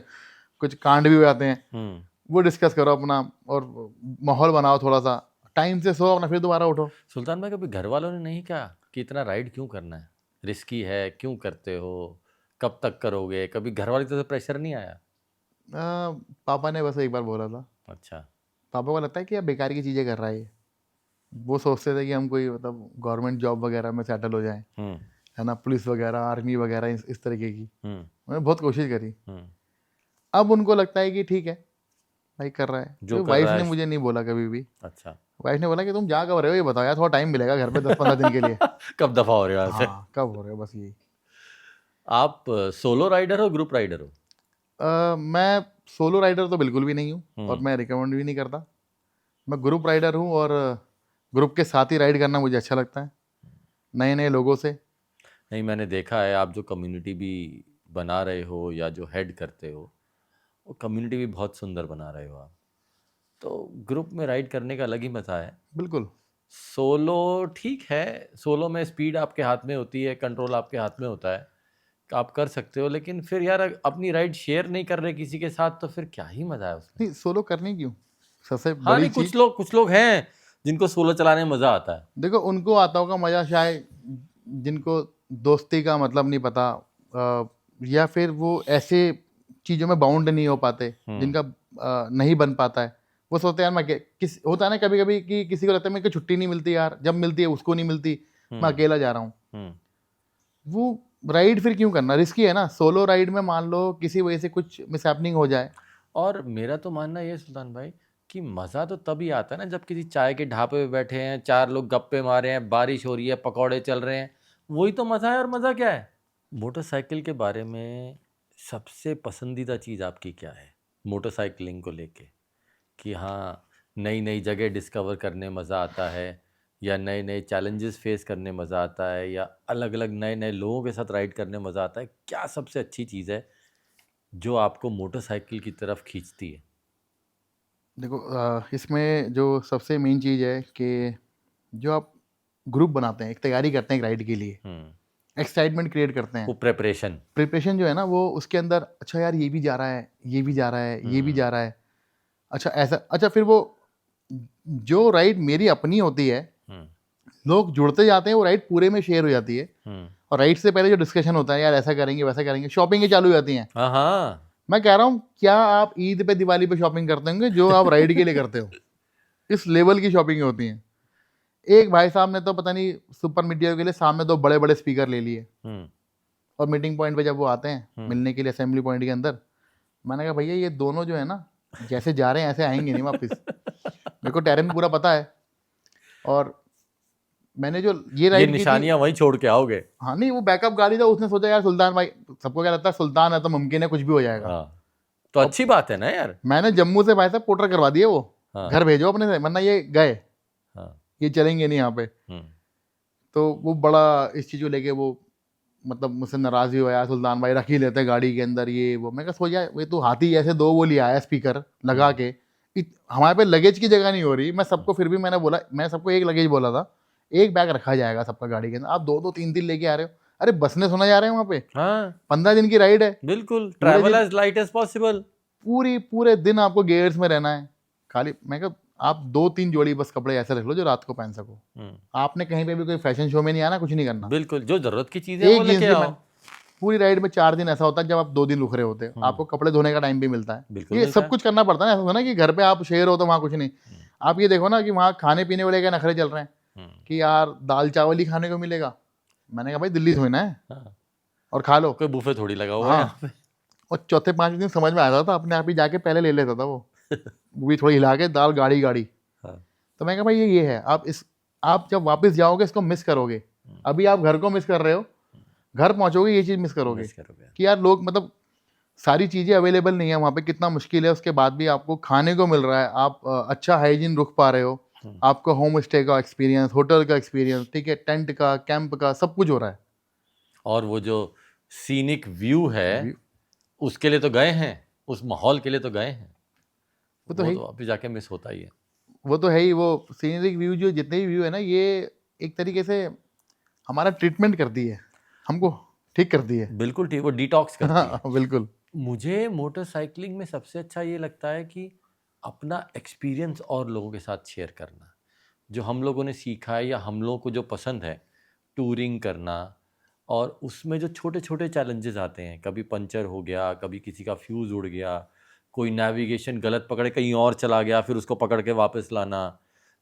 S2: कुछ कांड भी हो जाते हैं, वो डिस्कस करो अपना, और माहौल बनाओ थोड़ा सा। टाइम से सो अपना, फिर दोबारा उठो।
S1: सुल्तान भाई, कभी घर वालों ने नहीं कहा कि इतना राइड क्यों करना है, रिस्की है, क्यों करते हो, कब तक करोगे? कभी घर वाली तरफ से प्रेशर नहीं आया?
S2: पापा ने बस एक बार बोला था।
S1: अच्छा।
S2: पापा को लगता है कि अब बेकार की चीज़ें कर रहा है ये। वो सोचते थे कि हम कोई मतलब गवर्नमेंट जॉब वगैरह में सेटल हो जाएं, है ना, पुलिस वगैरह, आर्मी वगैरह, इस तरीके की। मैंने बहुत कोशिश करी। अब उनको लगता है कि ठीक है भाई कर रहा है।
S1: जो
S2: तो
S1: कर
S2: वाइफ
S1: रहा
S2: ने
S1: है।
S2: मुझे नहीं बोला कभी भी।
S1: अच्छा।
S2: वाइफ ने बोला कि तुम जा कब रहे हो ये बताओ यार, थोड़ा टाइम मिलेगा घर पे 10-15 दिन के लिए।
S1: कब दफा हो रहे हो यहाँ से?
S2: हाँ कब हो रहे हो, बस यही।
S1: आप सोलो राइडर हो, ग्रुप राइडर हो?
S2: मैं सोलो राइडर तो बिल्कुल भी नहीं हूँ और मैं रिकमेंड भी नहीं करता। मैं ग्रुप राइडर हूँ और ग्रुप के साथ ही राइड करना मुझे अच्छा लगता है, नए नए लोगों से।
S1: नहीं, मैंने देखा है आप जो कम्युनिटी भी बना रहे हो या जो हेड करते हो, वो कम्युनिटी भी बहुत सुंदर बना रहे हो आप। तो ग्रुप में राइड करने का अलग ही मज़ा है।
S2: बिल्कुल।
S1: सोलो ठीक है, सोलो में स्पीड आपके हाथ में होती है, कंट्रोल आपके हाथ में होता है, आप कर सकते हो। लेकिन फिर यार अपनी राइड शेयर नहीं कर रहे किसी के साथ, तो फिर क्या ही मज़ा है उसमें?
S2: नहीं, सोलो करनी क्यों, सबसे
S1: हाँ
S2: बड़ी
S1: नहीं,
S2: चीज।
S1: कुछ लोग हैं जिनको सोलो चलाने में मज़ा आता है।
S2: देखो उनको आता होगा मजा, शायद जिनको दोस्ती का मतलब नहीं पता, या फिर वो ऐसे चीजों में बाउंड नहीं हो पाते, जिनका नहीं बन पाता है। वो सोचते हैं यार किस होता है ना कभी कभी कि किसी को लगता है मेरे को छुट्टी नहीं मिलती यार, जब मिलती है उसको नहीं मिलती, मैं अकेला जा रहा हूँ। वो राइड फिर क्यों करना, रिस्की है ना। सोलो राइड में मान लो किसी वजह से कुछ मिसहैपनिंग हो जाए।
S1: और मेरा तो मानना ये है सुल्तान भाई कि मज़ा तो तभी आता है ना जब किसी चाय के ढाबे पे बैठे हैं, 4 लोग गप्पे मारे हैं, बारिश हो रही है, पकौड़े चल रहे हैं, वही तो मज़ा है। और मज़ा क्या है? मोटरसाइकिल के बारे में सबसे पसंदीदा चीज़ आपकी क्या है मोटरसाइकिलिंग को लेके? कि हाँ, नई नई जगह डिस्कवर करने मज़ा आता है, या नए नए चैलेंजेस फेस करने मज़ा आता है, या अलग अलग नए नए लोगों के साथ राइड करने मज़ा आता है? क्या सबसे अच्छी चीज़ है जो आपको मोटरसाइकिल की तरफ खींचती है?
S2: देखो इसमें जो सबसे मेन चीज़ है कि जो आप ग्रुप बनाते हैं, एक तैयारी करते हैं एक राइड के लिए, एक्साइटमेंट क्रिएट करते
S1: वो
S2: हैं।
S1: प्रेपरेशन।
S2: प्रिपरेशन जो है ना, वो उसके अंदर अच्छा यार ये भी जा रहा है, ये भी जा रहा है, ये भी जा रहा है, अच्छा ऐसा, अच्छा फिर वो जो राइड मेरी अपनी होती है, लोग जुड़ते जाते हैं, वो राइड पूरे में शेयर हो जाती है। और राइड से पहले जो डिस्कशन होता है यार ऐसा करेंगे वैसा करेंगे, शॉपिंग चालू हो जाती हैं।
S1: हाँ हाँ।
S2: मैं कह रहा हूँ क्या आप ईद पे दिवाली पे शॉपिंग करते होंगे जो आप राइड के लिए करते हो? इस लेवल की शॉपिंग होती है। एक भाई साहब ने तो पता नहीं सुपर मीडिया के लिए सामने 2 बड़े बड़े स्पीकर ले लिए, और मीटिंग पॉइंट पे जब वो आते हैं मिलने के लिए असेंबली पॉइंट के अंदर, मैंने कहा भैया ये दोनों जो है ना जैसे जा रहे हैं ऐसे आएंगे नहीं वापस। मेरे को टेरेन पूरा पता है, और मैंने जो ये राइड की थी,
S1: निशानियां वहीं छोड़ के आओगे।
S2: हाँ नहीं वो बैकअप गाड़ी था, उसने सोचा यार सुल्तान भाई, सबको क्या लगता है सुल्तान है तो मुमकिन है कुछ भी हो जाएगा।
S1: हाँ, तो अच्छी बात है ना यार।
S2: मैंने जम्मू से भाई साहब पोर्टर करवा दिए, वो
S1: हाँ।
S2: घर भेजो अपने से, वरना ये गए,
S1: हाँ।
S2: ये चलेंगे नहीं यहाँ पे। तो वो बड़ा इस चीज़ को लेके वो मतलब मुझसे नाराज भी हुआ, यार सुल्तान भाई रख ही लेते गाड़ी के अंदर ये वो। मैं कहा सोचा ये तो हाथी ऐसे 2 वो लिया है स्पीकर लगा के, हमारे पे लगेज की जगह नहीं हो रही। मैं सबको फिर भी मैंने बोला, मैं सबको एक लगेज बोला था, एक बैग रखा जाएगा सबका गाड़ी के अंदर, आप 2-2 3-3 लेके आ रहे हो। अरे बस ने सुना जा रहे हैं वहाँ पे।
S1: हाँ
S2: 15 दिन की राइड है,
S1: बिल्कुल, travel as light as possible.
S2: पूरे दिन आपको गेयर्स में रहना है खाली। मैं कहा आप 2-3 जोड़ी बस कपड़े ऐसे रख लो जो रात को पहन सको। आपने कहीं पे भी कोई फैशन शो में नहीं आना, कुछ नहीं करना।
S1: बिल्कुल, जो जरूरत की चीजें वो लेके आओ।
S2: पूरी राइड में 4 दिन ऐसा होता है जब आप 2 दिन रुक रहे होते हैं, आपको कपड़े धोने का टाइम भी मिलता है। ये सब कुछ करना पड़ता है ना, ऐसा ना कि घर पे आप शेयर हो तो वहाँ कुछ नहीं। आप ये देखो ना कि वहाँ खाने पीने वाले के नखरे चल रहे हैं कि यार दाल चावल ही खाने को मिलेगा। मैंने कहा भाई दिल्ली थोड़ी ना है और खा लो,
S1: कोई बुफे थोड़ी लगा हुआ है।
S2: और चौथे 5 दिन समझ में आता था, अपने आप ही जाके पहले ले लेता था वो भी थोड़ी हिला के दाल गाड़ी। तो मैं कहा भाई ये है, आप जब वापस जाओगे इसको मिस करोगे। अभी आप घर को मिस कर रहे हो, घर पहुंचोगे ये चीज़ मिस करोगे
S1: मिस करोगे।
S2: कि यार लोग मतलब सारी चीज़ें अवेलेबल नहीं है वहाँ पे, कितना मुश्किल है, उसके बाद भी आपको खाने को मिल रहा है, आप अच्छा हाइजीन रुक पा रहे हो, आपको होम स्टे का एक्सपीरियंस, होटल का एक्सपीरियंस, ठीक है, टेंट का, कैंप का, सब कुछ हो रहा है।
S1: और वो जो सीनिक व्यू है
S2: View-
S1: उसके लिए तो गए हैं, उस माहौल के लिए तो गए हैं,
S2: वो तो
S1: वो
S2: है
S1: तो
S2: ही,
S1: अभी जाके मिस होता ही है।
S2: वो तो है ही। वो सीनरिक व्यू, जो जितने भी व्यू है ना, ये एक तरीके से हमारा ट्रीटमेंट करती है, हमको ठीक करती है।
S1: बिल्कुल ठीक, वो डिटॉक्स करती है।
S2: हाँ बिल्कुल।
S1: मुझे मोटरसाइकिलिंग में सबसे अच्छा ये लगता है कि अपना एक्सपीरियंस और लोगों के साथ शेयर करना, जो हम लोगों ने सीखा है या हम लोगों को जो पसंद है, टूरिंग करना। और उसमें जो छोटे छोटे चैलेंजेस आते हैं, कभी पंचर हो गया, कभी किसी का फ्यूज़ उड़ गया, कोई नेविगेशन गलत पकड़े कहीं और चला गया, फिर उसको पकड़ के वापस लाना,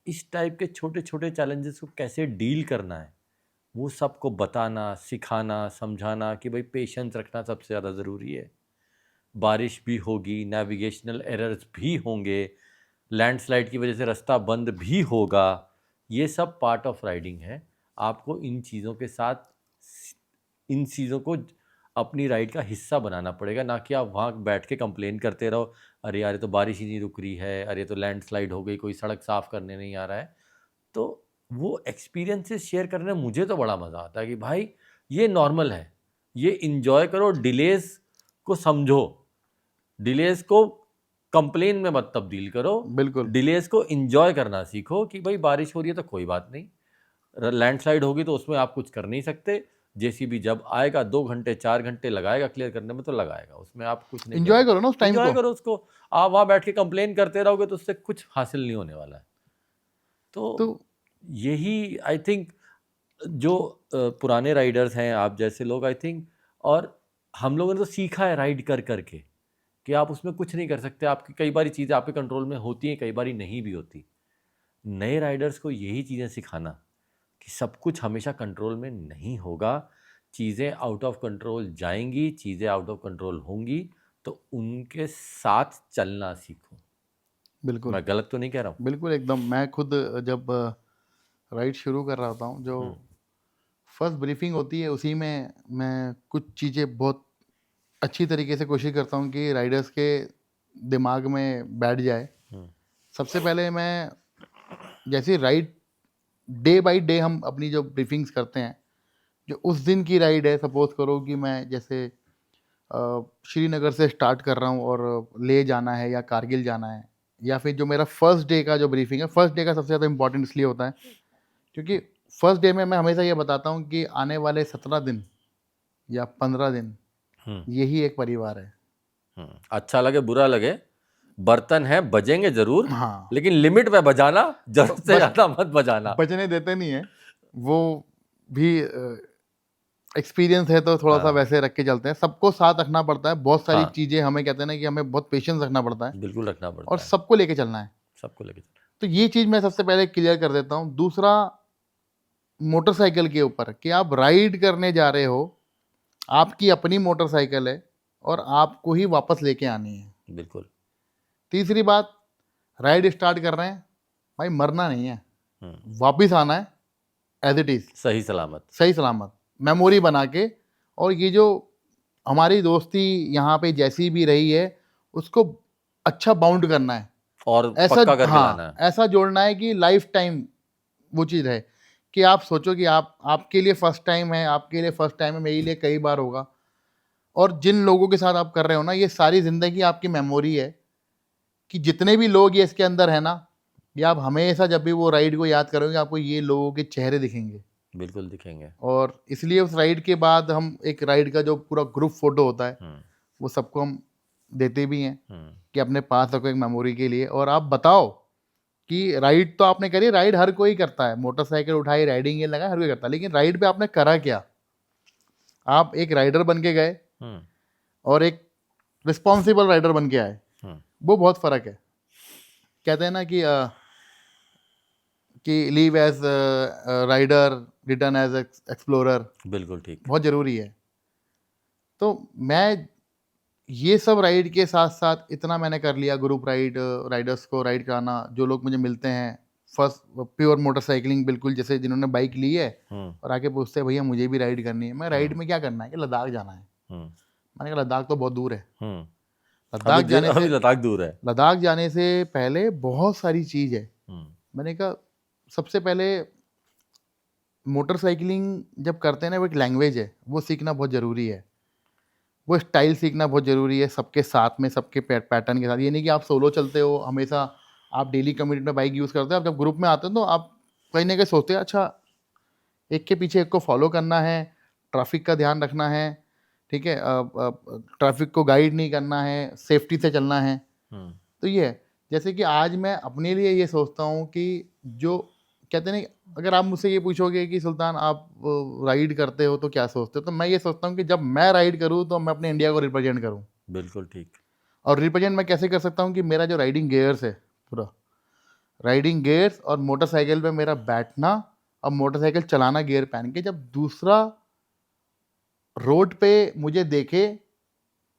S1: इस टाइप के छोटे छोटे चैलेंजेस को कैसे डील करना है, वो सबको बताना, सिखाना, समझाना कि भाई पेशेंस रखना सबसे ज़्यादा ज़रूरी है। बारिश भी होगी, नेविगेशनल एरर्स भी होंगे, लैंडस्लाइड की वजह से रास्ता बंद भी होगा, ये सब पार्ट ऑफ राइडिंग है। आपको इन चीज़ों के साथ, इन चीज़ों को अपनी राइड का हिस्सा बनाना पड़ेगा, ना कि आप वहाँ बैठ के कंप्लेन करते रहो, अरे यार ये तो बारिश ही नहीं रुक रही है, अरे तो लैंडस्लाइड हो गई, कोई सड़क साफ़ करने नहीं आ रहा है। तो वो एक्सपीरियंसेस शेयर करने में मुझे तो बड़ा मज़ा आता है कि भाई ये नॉर्मल है, ये इंजॉय करो, डिलेस को समझो, डिलेस को कंप्लेन में मत तब्दील करो,
S2: बिल्कुल।
S1: डिलेस को इंजॉय करना सीखो कि भाई बारिश हो रही है तो कोई बात नहीं, लैंडस्लाइड होगी तो उसमें आप कुछ कर नहीं सकते, जेसीबी जब आएगा 2 घंटे 4 घंटे लगाएगा क्लियर करने में तो लगाएगा, उसमें आप कुछ नहीं कर
S2: इंजॉय
S1: सकते।
S2: करो ना उस टाइम
S1: इंजॉय
S2: को।
S1: करो उसको। आप वहाँ बैठ के कंप्लेन करते रहोगे तो उससे कुछ हासिल नहीं होने वाला है।
S2: तो
S1: तो यही आई थिंक, जो पुराने राइडर्स हैं आप जैसे लोग, आई थिंक, और हम लोगों ने तो सीखा है राइड कर करके कि आप उसमें कुछ नहीं कर सकते, आपकी कई बारी चीज़ें आपके कंट्रोल में होती हैं, कई बारी नहीं भी होती। नए राइडर्स को यही चीज़ें सिखाना कि सब कुछ हमेशा कंट्रोल में नहीं होगा, चीज़ें आउट ऑफ कंट्रोल जाएंगी, चीज़ें आउट ऑफ कंट्रोल होंगी, तो उनके साथ चलना सीखो।
S2: बिल्कुल
S1: मैं गलत तो नहीं कह रहा हूँ?
S2: बिल्कुल एकदम। मैं खुद जब राइड शुरू कर रहा होता हूँ, जो फर्स्ट ब्रीफिंग होती है उसी में मैं कुछ चीज़ें बहुत अच्छी तरीके से कोशिश करता हूँ कि राइडर्स के दिमाग में बैठ जाए। सबसे पहले मैं, जैसे राइड डे बाय डे हम अपनी जो ब्रीफिंग्स करते हैं, जो उस दिन की राइड है, सपोज करो कि मैं जैसे श्रीनगर से स्टार्ट कर रहा हूँ और ले जाना है या कारगिल जाना है, या फिर जो मेरा फर्स्ट डे का जो ब्रीफिंग है, फर्स्ट डे का सबसे ज़्यादा इंपॉर्टेंट इसलिए होता है क्योंकि फर्स्ट डे में मैं हमेशा ये बताता हूँ कि आने वाले 17 दिन या 15 दिन यही एक परिवार है।
S1: अच्छा लगे बुरा लगे, बर्तन है बजेंगे जरूर,
S2: हाँ,
S1: लेकिन लिमिट में बजाना, जरूरत से
S2: बस
S1: ज्यादा मत बजाना।
S2: बचने देते नहीं है। वो भी एक्सपीरियंस है तो थोड़ा सा
S1: हाँ
S2: वैसे रख के चलते हैं, सबको साथ रखना पड़ता है, बहुत सारी
S1: हाँ,
S2: चीज़ें हमें कहते हैं ना कि हमें बहुत पेशेंस रखना पड़ता है
S1: बिल्कुल रखना
S2: और
S1: पड़ता है,
S2: सबको लेके चलना है।
S1: सबको लेके चलना।
S2: तो ये चीज़ मैं सबसे पहले क्लियर कर देता हूँ। दूसरा, मोटरसाइकिल के ऊपर कि आप राइड करने जा रहे हो, आपकी अपनी मोटरसाइकिल है और आपको ही वापस लेके आनी है।
S1: बिल्कुल।
S2: तीसरी बात, राइड स्टार्ट कर रहे हैं भाई, मरना नहीं है, वापिस आना है एज इट इज़,
S1: सही सलामत।
S2: सही सलामत, मेमोरी बना के। और ये जो हमारी दोस्ती यहाँ पे जैसी भी रही है, उसको अच्छा बाउंड करना है,
S1: और
S2: ऐसा,
S1: पक्का करके लाना
S2: हाँ,
S1: है।
S2: ऐसा जोड़ना है कि लाइफ टाइम वो चीज़ है कि आप सोचो कि आपके लिए फर्स्ट टाइम है, आपके लिए फर्स्ट टाइम है, मेरे लिए कई बार होगा। और जिन लोगों के साथ आप कर रहे हो ना, ये सारी ज़िंदगी आपकी मेमोरी है कि जितने भी लोग ये इसके अंदर है ना, ये आप हमेशा जब भी वो राइड को याद करोगे, आपको ये लोगों के चेहरे दिखेंगे।
S1: बिल्कुल दिखेंगे।
S2: और इसलिए उस राइड के बाद हम एक राइड का जो पूरा ग्रुप फोटो होता है, वो सबको हम देते भी हैं कि अपने पास रखो एक मेमोरी के लिए। और आप बताओ कि राइड तो आपने करी, राइड हर कोई करता है, मोटरसाइकिल उठाई, राइडिंग ये लगा, हर कोई करता है, लेकिन राइड पे आपने करा क्या? आप एक राइडर बन के गए और एक रिस्पॉन्सिबल राइडर बन के आए, वो बहुत फर्क है। कहते हैं ना कि leave as rider, return as explorer,
S1: बिल्कुल ठीक।
S2: बहुत ज़रूरी है। तो मैं ये सब राइड के साथ साथ इतना मैंने कर लिया, ग्रुप राइड, राइडर्स को राइड कराना, जो लोग मुझे मिलते हैं फर्स्ट प्योर मोटरसाइकिलिंग, बिल्कुल जैसे जिन्होंने बाइक ली है और आके पूछते हैं भैया मुझे भी राइड करनी है। मैं राइड में क्या करना है कि लद्दाख जाना है। मैंने कहा लद्दाख तो बहुत दूर है।
S1: अभी लद्दाख दूर है।
S2: लद्दाख जाने से पहले बहुत सारी चीज है। मैंने कहा सबसे पहले मोटरसाइकिलिंग जब करते हैं ना, वो एक लैंग्वेज है, वो सीखना बहुत ज़रूरी है। वो स्टाइल सीखना बहुत ज़रूरी है, सबके साथ में, सबके पैटर्न के साथ। ये नहीं कि आप सोलो चलते हो हमेशा, आप डेली कम्यूनिट में बाइक यूज़ करते हो। आप जब ग्रुप में आते हो तो आप कहीं ना कहीं सोचते हैं अच्छा एक के पीछे एक को फॉलो करना है, ट्रैफिक का ध्यान रखना है, ठीक है, ट्रैफिक को गाइड नहीं करना है, सेफ्टी से चलना है। तो ये है, जैसे कि आज मैं अपने लिए ये सोचता हूँ कि जो कहते नहीं, अगर आप मुझसे ये पूछोगे कि सुल्तान आप राइड करते हो तो क्या सोचते हो, तो मैं ये सोचता हूँ कि जब मैं राइड करूँ तो मैं अपने इंडिया को रिप्रेजेंट करूँ।
S1: बिल्कुल ठीक।
S2: और रिप्रेजेंट मैं कैसे कर सकता हूँ कि मेरा जो राइडिंग गेयर्स है, पूरा राइडिंग गेयर्स और मोटरसाइकिल पे मेरा बैठना और मोटरसाइकिल चलाना गियर पहन के, जब दूसरा रोड पे मुझे देखे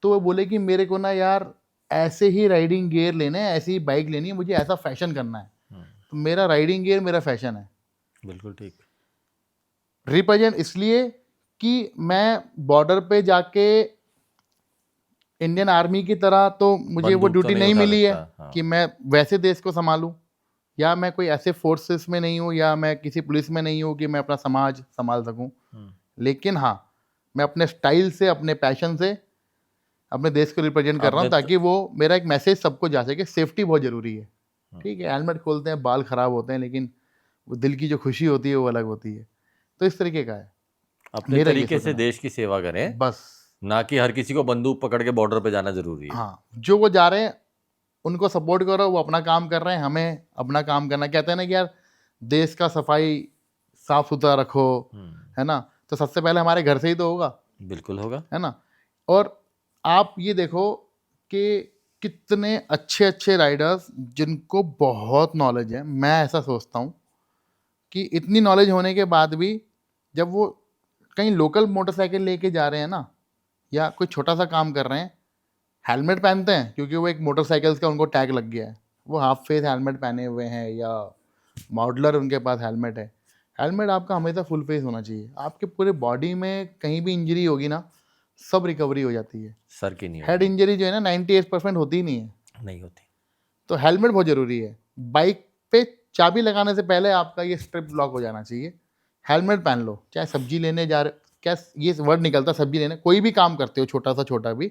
S2: तो वो बोले कि मेरे को ना यार ऐसे ही राइडिंग गियर लेने हैं, ऐसी ही बाइक लेनी है, मुझे ऐसा फैशन करना है। तो मेरा राइडिंग गियर मेरा फैशन है।
S1: बिल्कुल ठीक।
S2: रिप्रेजेंट इसलिए कि मैं बॉर्डर पे जाके इंडियन आर्मी की तरह तो मुझे वो ड्यूटी नहीं मिली है कि मैं वैसे देश को संभालूं, या मैं कोई ऐसे फोर्सेस में नहीं हूँ, या मैं किसी पुलिस में नहीं हूँ कि मैं अपना समाज संभाल सकूं। लेकिन हाँ, मैं अपने स्टाइल से, अपने पैशन से अपने देश को रिप्रेजेंट कर रहा हूँ, ताकि वो मेरा एक मैसेज सबको जा सके। सेफ्टी बहुत ज़रूरी है। ठीक है, हेलमेट खोलते हैं बाल खराब होते हैं, लेकिन वो दिल की जो खुशी होती है वो अलग होती है। तो इस तरीके का है,
S1: अपने तरीके से देश की सेवा करें,
S2: बस,
S1: ना कि हर किसी को बंदूक पकड़ के बॉर्डर पे जाना जरूरी है।
S2: हाँ, जो वो जा रहे हैं उनको सपोर्ट करो, वो अपना काम कर रहे हैं, हमें अपना काम करना। कहते हैं ना कि यार देश का सफाई साफ सुथरा रखो, है ना, तो सबसे पहले हमारे घर से ही तो होगा।
S1: बिल्कुल होगा,
S2: है ना। और आप ये देखो कि कितने अच्छे अच्छे राइडर्स जिनको बहुत नॉलेज है, मैं ऐसा सोचता हूँ कि इतनी नॉलेज होने के बाद भी जब वो कहीं लोकल मोटरसाइकिल लेके जा रहे हैं ना, या कोई छोटा सा काम कर रहे हैं, हेलमेट पहनते हैं क्योंकि वो एक मोटरसाइकिल्स का उनको टैग लग गया है, वो हाफ फेस हेलमेट पहने हुए हैं, या मॉडलर उनके पास हेलमेट है। हेलमेट आपका हमेशा फुल फेस होना चाहिए। आपके पूरे बॉडी में कहीं भी इंजरी होगी ना, सब रिकवरी हो जाती है।
S1: सर की नहीं
S2: हेड इंजरी जो है ना 98% होती ही नहीं है,
S1: नहीं होती। तो
S2: हेलमेट बहुत ज़रूरी है। बाइक पे चाबी लगाने से पहले आपका ये स्ट्रिप लॉक हो जाना चाहिए। हेलमेट पहन लो, चाहे सब्जी लेने जा रहे, क्या ये वर्ड निकलता, सब्जी लेने, कोई भी काम करते हो छोटा सा छोटा भी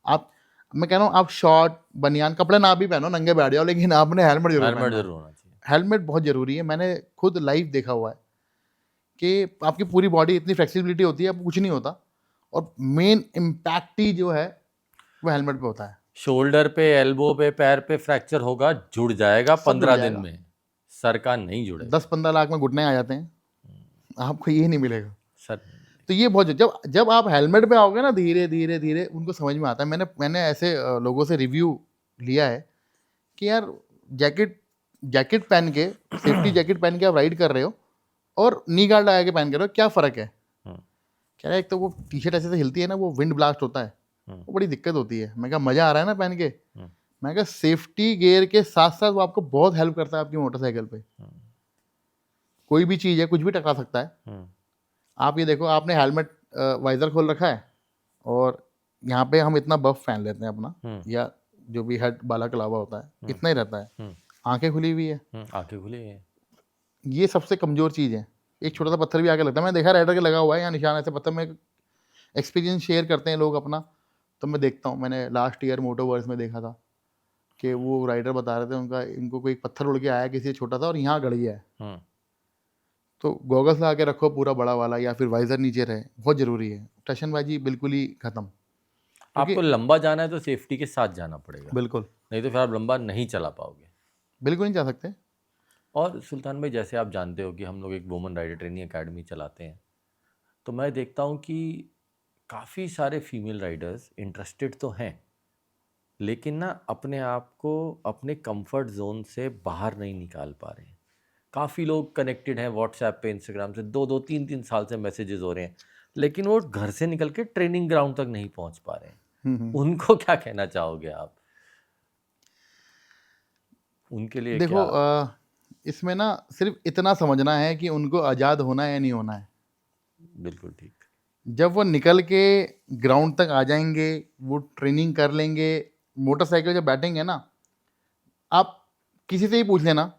S2: आप, मैं कह रहा हूँ आप शॉर्ट बनियान कपड़े ना भी पहनो, नंगे बैठ जाओ, लेकिन आपने हेलमेट जरूर
S1: हेलमेट जरूर होना चाहिए।
S2: हेलमेट बहुत ज़रूरी है। मैंने खुद लाइव देखा हुआ है कि आपकी पूरी बॉडी इतनी फ्लेक्सिबिलिटी होती है, आपको कुछ नहीं होता, और मेन इम्पैक्ट ही जो है वो हेलमेट पे होता है।
S1: शोल्डर पे, एल्बो पे, पैर पे फ्रैक्चर होगा, जुड़ जाएगा 15 दिन में, सर का नहीं जुड़ेगा।
S2: 10-15 लाख में घुटने आ जाते हैं, आपको ये नहीं मिलेगा
S1: सर।
S2: तो ये बहुत, जब आप हेलमेट पे आओगे ना, धीरे धीरे धीरे उनको समझ में आता है। मैंने ऐसे लोगों से रिव्यू लिया है कि यार जैकेट पहन के, सेफ्टी जैकेट पहन के आप राइड कर रहे हो और नी गार्ड लगा के पहन के रहे हो, क्या फ़र्क है? कह रहा है एक तो वो टी शर्ट ऐसे से हिलती है ना, वो विंड ब्लास्ट होता है, वो बड़ी दिक्कत होती है। मैं कहा मज़ा आ रहा है ना पहन के। मैं कहा सेफ्टी गियर के साथ साथ वो आपको बहुत हेल्प करता है आपकी मोटरसाइकिल पे। कोई भी चीज़ है, कुछ भी टकरा सकता है। आप ये देखो, आपने हेलमेट वाइजर खोल रखा है और यहाँ पे हम इतना बफ पहन लेते हैं अपना, या जो भी हेड बाला कलावा होता है, इतना ही रहता है, आंखें खुली हुई है,
S1: आंखें खुली है,
S2: ये सबसे कमज़ोर चीज़ है। एक छोटा सा पत्थर भी आके लगता है, मैं देखा राइडर के लगा हुआ है यहाँ निशान, ऐसे पत्थर में एक्सपीरियंस शेयर करते हैं लोग अपना, तो मैं देखता हूँ। मैंने लास्ट ईयर मोटोवर्स में देखा था कि वो राइडर बता रहे थे उनका, इनको कोई पत्थर उड़ के आया किसी छोटा सा और यहाँ गड़ गया है। तो गॉगल्स लगा के रखो पूरा बड़ा वाला, या फिर वाइजर नीचे रहे, बहुत ज़रूरी है। टशनबाजी बिल्कुल ही ख़त्म।
S1: आपको लंबा जाना है तो सेफ्टी के साथ जाना पड़ेगा,
S2: बिल्कुल,
S1: नहीं तो फिर आप लंबा नहीं चला पाओगे,
S2: बिल्कुल नहीं जा सकते।
S1: और सुल्तान भाई, जैसे आप जानते हो कि हम लोग एक वुमेन राइडर ट्रेनिंग एकेडमी चलाते हैं, तो मैं देखता हूँ कि काफ़ी सारे फीमेल राइडर्स इंटरेस्टेड तो हैं, लेकिन ना अपने आप को अपने कंफर्ट जोन से बाहर नहीं निकाल पा रहे हैं। काफ़ी लोग कनेक्टेड हैं व्हाट्सएप पे, इंस्टाग्राम से, 2-2, 3-3 साल से मैसेजेस हो रहे हैं, लेकिन वो घर से निकल के ट्रेनिंग ग्राउंड तक नहीं पहुंच पा रहे हैं। उनको क्या कहना चाहोगे आप? उनके लिए
S2: देखो
S1: क्या?
S2: इसमें ना सिर्फ इतना समझना है कि उनको आज़ाद होना है या नहीं होना है।
S1: बिल्कुल ठीक।
S2: जब वो निकल के ग्राउंड तक आ जाएंगे, वो ट्रेनिंग कर लेंगे, मोटरसाइकिल जब बैठेंगे ना, आप किसी से ही पूछ लेना,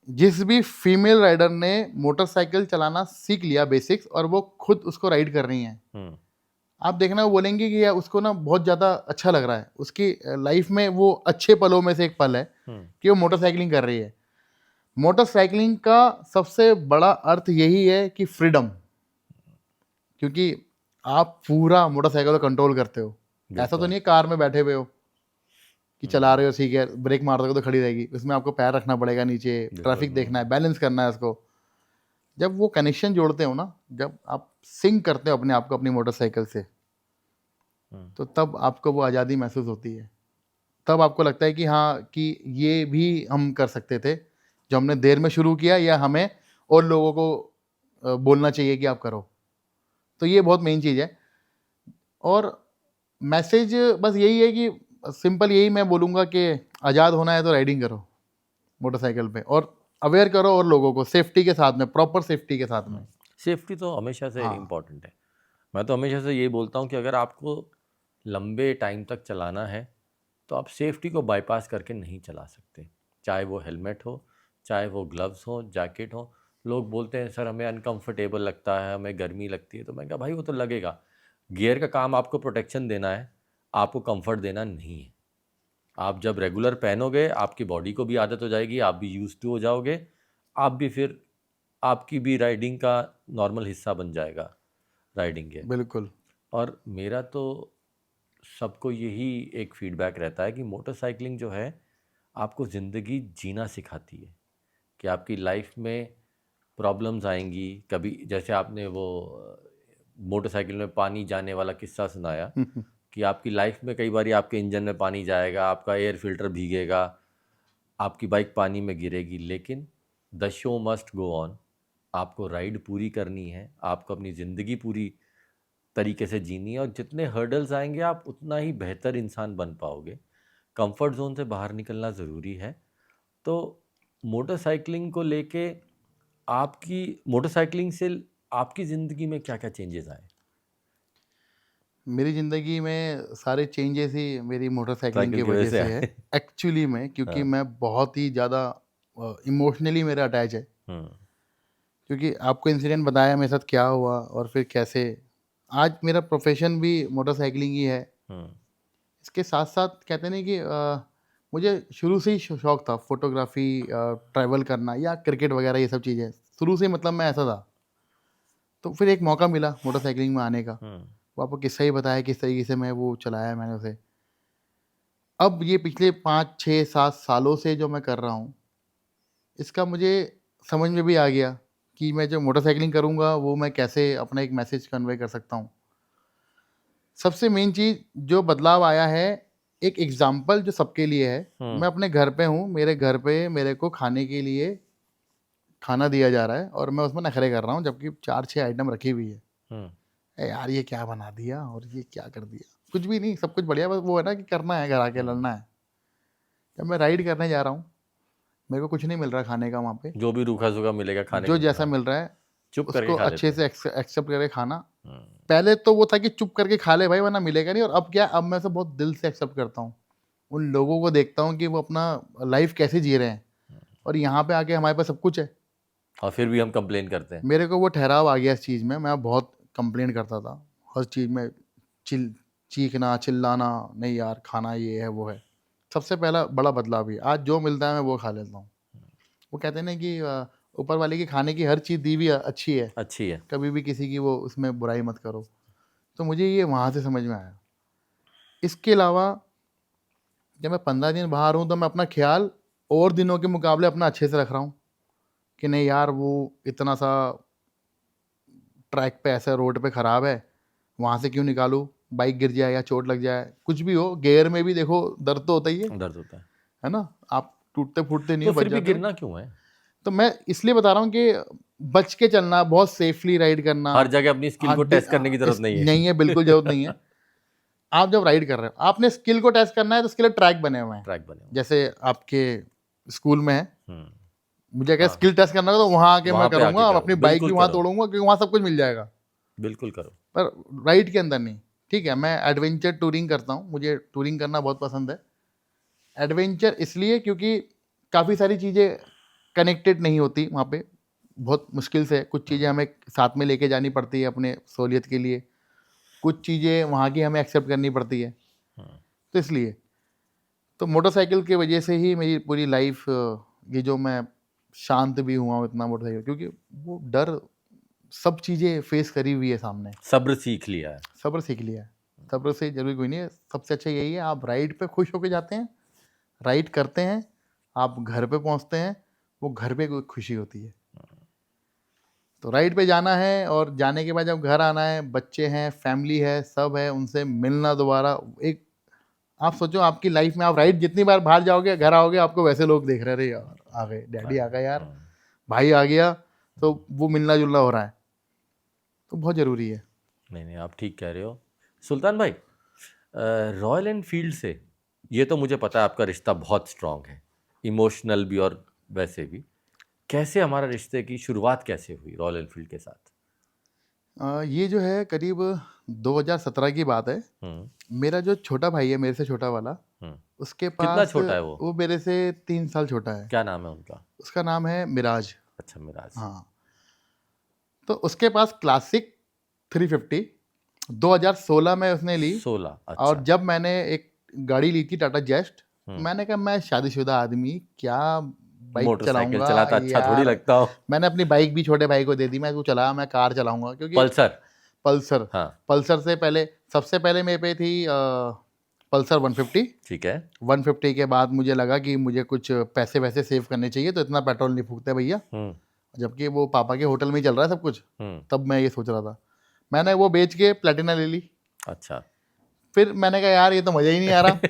S2: जिस भी फीमेल राइडर ने मोटरसाइकिल चलाना सीख लिया बेसिक्स और वो खुद उसको राइड कर रही हैं, आप देखना वो बोलेंगे कि यार उसको ना बहुत ज़्यादा अच्छा लग रहा है, उसकी लाइफ में वो अच्छे पलों में से एक पल है कि वो मोटरसाइकिलिंग कर रही है। मोटरसाइकिलिंग का सबसे बड़ा अर्थ यही है कि फ्रीडम, क्योंकि आप पूरा मोटरसाइकिल को कंट्रोल करते हो। ऐसा तो नहीं है कार में बैठे हुए हो कि चला रहे हो, ठीक है, ब्रेक मार दोगे तो खड़ी रहेगी, उसमें आपको पैर रखना पड़ेगा नीचे, ट्रैफिक देखना है, बैलेंस करना है उसको। जब वो कनेक्शन जोड़ते हो ना, जब आप सिंक करते हो अपने आप को अपनी मोटरसाइकिल से, तो तब आपको वो आज़ादी महसूस होती है। तब आपको लगता है कि हाँ, कि ये भी हम कर सकते थे जो हमने देर में शुरू किया, या हमें और लोगों को बोलना चाहिए कि आप करो। तो ये बहुत मेन चीज़ है। और मैसेज बस यही है कि सिंपल यही मैं बोलूँगा कि आज़ाद होना है तो राइडिंग करो मोटरसाइकिल पे, और अवेयर करो और लोगों को सेफ्टी के साथ में, प्रॉपर सेफ्टी के साथ में।
S1: सेफ्टी तो हमेशा से
S2: हाँ।
S1: इम्पॉर्टेंट है। मैं तो हमेशा से यही बोलता हूँ कि अगर आपको लंबे टाइम तक चलाना है तो आप सेफ्टी को बाईपास करके नहीं चला सकते, चाहे वो हेलमेट हो, चाहे वो ग्लव्स हो, जैकेट हो। लोग बोलते हैं सर हमें अनकंफर्टेबल लगता है, हमें गर्मी लगती है, तो मैं कहा भाई वो तो लगेगा। गियर का काम आपको प्रोटेक्शन देना है, आपको कंफर्ट देना नहीं है। आप जब रेगुलर पहनोगे आपकी बॉडी को भी आदत हो जाएगी, आप भी यूज टू हो जाओगे, आप भी फिर आपकी भी राइडिंग का नॉर्मल हिस्सा बन जाएगा राइडिंग के।
S2: बिल्कुल।
S1: और मेरा तो सबको यही एक फीडबैक रहता है कि मोटरसाइकिलिंग जो है आपको ज़िंदगी जीना सिखाती है, कि आपकी लाइफ में प्रॉब्लम्स आएंगी कभी, जैसे आपने वो मोटरसाइकिल में पानी जाने वाला किस्सा सुनाया कि आपकी लाइफ में कई बार आपके इंजन में पानी जाएगा, आपका एयर फिल्टर भीगेगा, आपकी बाइक पानी में गिरेगी, लेकिन the show must go on. आपको राइड पूरी करनी है, आपको अपनी ज़िंदगी पूरी तरीके से जीनी है, और जितने हर्डल्स आएंगे आप उतना ही बेहतर इंसान बन पाओगे। कंफर्ट जोन से बाहर निकलना ज़रूरी है। तो मोटरसाइकिलिंग को लेके आपकी मोटरसाइकिलिंग से आपकी ज़िंदगी में क्या क्या चेंजेस आए?
S2: मेरी ज़िंदगी में सारे चेंजेस ही मेरी मोटरसाइकिलिंग की
S1: साइकिल की वजह
S2: वजह
S1: से
S2: से है
S1: आए।
S2: एक्चुअली में, क्योंकि
S1: हाँ।
S2: मैं बहुत ही ज़्यादा इमोशनली मेरा अटैच है। क्योंकि आपको इंसिडेंट बताया मेरे साथ क्या हुआ और फिर कैसे आज मेरा प्रोफेशन भी मोटरसाइकिलिंग ही है। इसके साथ साथ कहते नहीं कि मुझे शुरू से ही शौक था फोटोग्राफी, ट्रैवल करना या क्रिकेट वगैरह, ये सब चीज़ें शुरू से, मतलब मैं ऐसा था। तो फिर एक मौका मिला मोटरसाइकिलिंग में आने का। वो आपको किस्सा ही बताया किस तरीके से मैं वो चलाया मैंने उसे। अब ये पिछले 5 6 7 सालों से जो मैं कर रहा हूँ, इसका मुझे समझ में भी आ गया कि मैं जो मोटरसाइकिलिंग करूँगा वो मैं कैसे अपना एक मैसेज कन्वे कर सकता हूँ। सबसे मेन चीज़ जो बदलाव आया है, एक एग्ज़ाम्पल जो सबके लिए है। मैं अपने घर पे हूँ, मेरे घर पे मेरे को खाने के लिए खाना दिया जा रहा है और मैं उसमें नखरे कर रहा हूँ, जबकि 4 6 आइटम रखी हुई है। यार ये क्या बना दिया और ये क्या कर दिया, कुछ भी नहीं, सब कुछ बढ़िया, बस वो है ना कि करना है, घर आके लड़ना है। जब मैं राइड करने जा रहा हूँ, मेरे को कुछ नहीं मिल रहा खाने का वहाँ पे,
S1: जो भी रूखा सूखा मिलेगा खाने
S2: जो
S1: को,
S2: जैसा
S1: हाँ,
S2: मिल रहा है
S1: चुप करके
S2: उसको
S1: खा
S2: अच्छे
S1: लेते
S2: से
S1: हैं।
S2: एक्सेप्ट करके खाना। पहले तो वो था कि चुप करके खा ले भाई वरना मिलेगा नहीं, और अब क्या, अब मैं से बहुत दिल से एक्सेप्ट करता हूँ। उन लोगों को देखता हूँ कि वो अपना लाइफ कैसे जी रहे हैं, और यहाँ पे आके हमारे पास सब कुछ है।
S1: और फिर भी हम कंप्लेन करते हैं।
S2: मेरे को वो ठहराव आ गया इस चीज़ में। मैं बहुत कंप्लेन करता था हर चीज़ में, चीखना चिल्लाना, नहीं यार खाना ये है वो है। सबसे पहला बड़ा बदलाव ये, आज जो मिलता है मैं वो खा लेता हूँ। वो कहते हैं ना कि ऊपर वाले की खाने की हर चीज़ दी हुई अच्छी है,
S1: अच्छी है।
S2: कभी भी किसी की वो उसमें बुराई मत करो। तो मुझे ये वहाँ से समझ में आया। इसके अलावा जब मैं 15 दिन बाहर हूँ तो मैं अपना ख्याल और दिनों के मुकाबले अपना अच्छे से रख रहा हूँ कि नहीं यार वो इतना सा ट्रैक पे ऐसा रोड पे ख़राब है, वहाँ से क्यों निकालूँ, बाइक गिर जाए या चोट लग जाए, कुछ भी हो, गियर में भी देखो दर्द तो होता ही
S1: दर्द होता है।
S2: है ना? आप टूटते फूटते नहीं
S1: तो
S2: हो, बच
S1: फिर भी
S2: जाते हो।
S1: गिरना क्यों है?
S2: तो मैं इसलिए बता रहा हूँ कि बच के चलना, बहुत सेफली राइड करना।
S1: हर जगह अपनी स्किल को टेस्ट करने की जरूरत नहीं है।
S2: नहीं है, बिल्कुल ज़रूरत नहीं है। आप जब राइड कर रहे हो, आपने स्किल को टेस्ट करना है तो उसके लिए ट्रैक बने हुए हैं।
S1: ट्रैक बने हुए।
S2: जैसे आपके स्कूल में है, मुझे अगर
S1: हाँ
S2: स्किल टेस्ट करना होगा तो वहाँ आके मैं
S1: वहाँ पे आके
S2: करूँगा और
S1: करो,
S2: अपनी बाइक भी
S1: बिल्कुल
S2: वहाँ
S1: करो,
S2: तोड़ूंगा, क्योंकि वहाँ सब कुछ मिल जाएगा,
S1: बिल्कुल करो।
S2: पर राइड के अंदर नहीं। ठीक है, मैं एडवेंचर टूरिंग करता हूँ, मुझे टूरिंग करना बहुत पसंद है। एडवेंचर इसलिए क्योंकि काफ़ी सारी चीज़ें कनेक्टेड नहीं होती वहाँ पे, बहुत मुश्किल से कुछ चीज़ें हमें साथ में लेके जानी पड़ती है अपने सहूलियत के लिए, कुछ चीज़ें वहाँ की हमें एक्सेप्ट करनी पड़ती है,
S1: हम्म,
S2: तो इसलिए तो मोटरसाइकिल की वजह से ही मेरी पूरी लाइफ, ये जो मैं शांत भी हुआ हूँ इतना मोटरसाइकिल, क्योंकि वो डर सब चीज़ें फेस करी हुई है सामने,
S1: सब्र सीख लिया है।
S2: सब्र सीख लिया है। सब्र से जरूरी कोई नहीं है, सबसे अच्छा यही है, आप राइड पे खुश होके जाते हैं, राइड करते हैं, आप घर पे पहुंचते हैं, वो घर पे कोई खुशी होती है। तो राइड पे जाना है और जाने के बाद जब घर आना है, बच्चे हैं, फैमिली है, सब है, उनसे मिलना दोबारा एक, आप सोचो आपकी लाइफ में आप राइड जितनी बार बाहर जाओगे, घर आओगे, आपको वैसे लोग देख रहे, अरे यार आ गए, डैडी आ गए यार,
S1: हम्म,
S2: भाई आ गया, तो वो मिलना जुलना हो रहा है, तो बहुत ज़रूरी है।
S1: नहीं नहीं, आप ठीक कह रहे हो। सुल्तान भाई, रॉयल एनफील्ड से, ये तो मुझे पता है आपका रिश्ता बहुत स्ट्रांग है, इमोशनल भी और वैसे भी। कैसे हमारा रिश्ते की शुरुआत कैसे हुई रॉयल एनफील्ड के साथ?
S2: ये जो है करीब 2017 की बात है।
S1: हम्म,
S2: मेरा जो छोटा भाई है, मेरे से छोटा वाला,
S1: हम्म।
S2: उसके
S1: कितना
S2: पास,
S1: छोटा है
S2: वो मेरे से 3 साल छोटा है।
S1: क्या नाम है उनका?
S2: उसका नाम है मिराज।
S1: अच्छा, मिराज।
S2: हाँ, तो उसके पास क्लासिक 350 2016 में उसने ली।
S1: 16,
S2: और
S1: अच्छा।
S2: जब मैंने एक गाड़ी ली थी टाटा जेस्ट,
S1: हम्म,
S2: मैंने कहा मैं शादीशुदा आदमी क्या बाइक
S1: मोटरसाइकिल
S2: चलाऊंगा
S1: चलाता अच्छा थोड़ी
S2: यार।
S1: लगता हो।
S2: मैंने अपनी बाइक भी छोटे भाई को दे दी, मैं तू चला, मैं कार चलाऊंगा, क्योंकि
S1: पल्सर।
S2: पल्सर,
S1: हाँ,
S2: पल्सर से पहले, सबसे पहले मेरे पे थी पल्सर 150।
S1: ठीक है।
S2: 150 के बाद मुझे लगा कि मुझे कुछ पैसे वैसे सेव करने चाहिए, तो इतना पेट्रोल नहीं फूकते भैया,
S1: हम्म,
S2: जबकि वो पापा के होटल में ही चल रहा है सब कुछ।
S1: हम्म,
S2: तब मैं ये सोच रहा था, मैंने वो बेच के प्लेटिना ले ली।
S1: अच्छा।
S2: फिर मैंने कहा यार ये तो मज़ा ही नहीं आ रहा,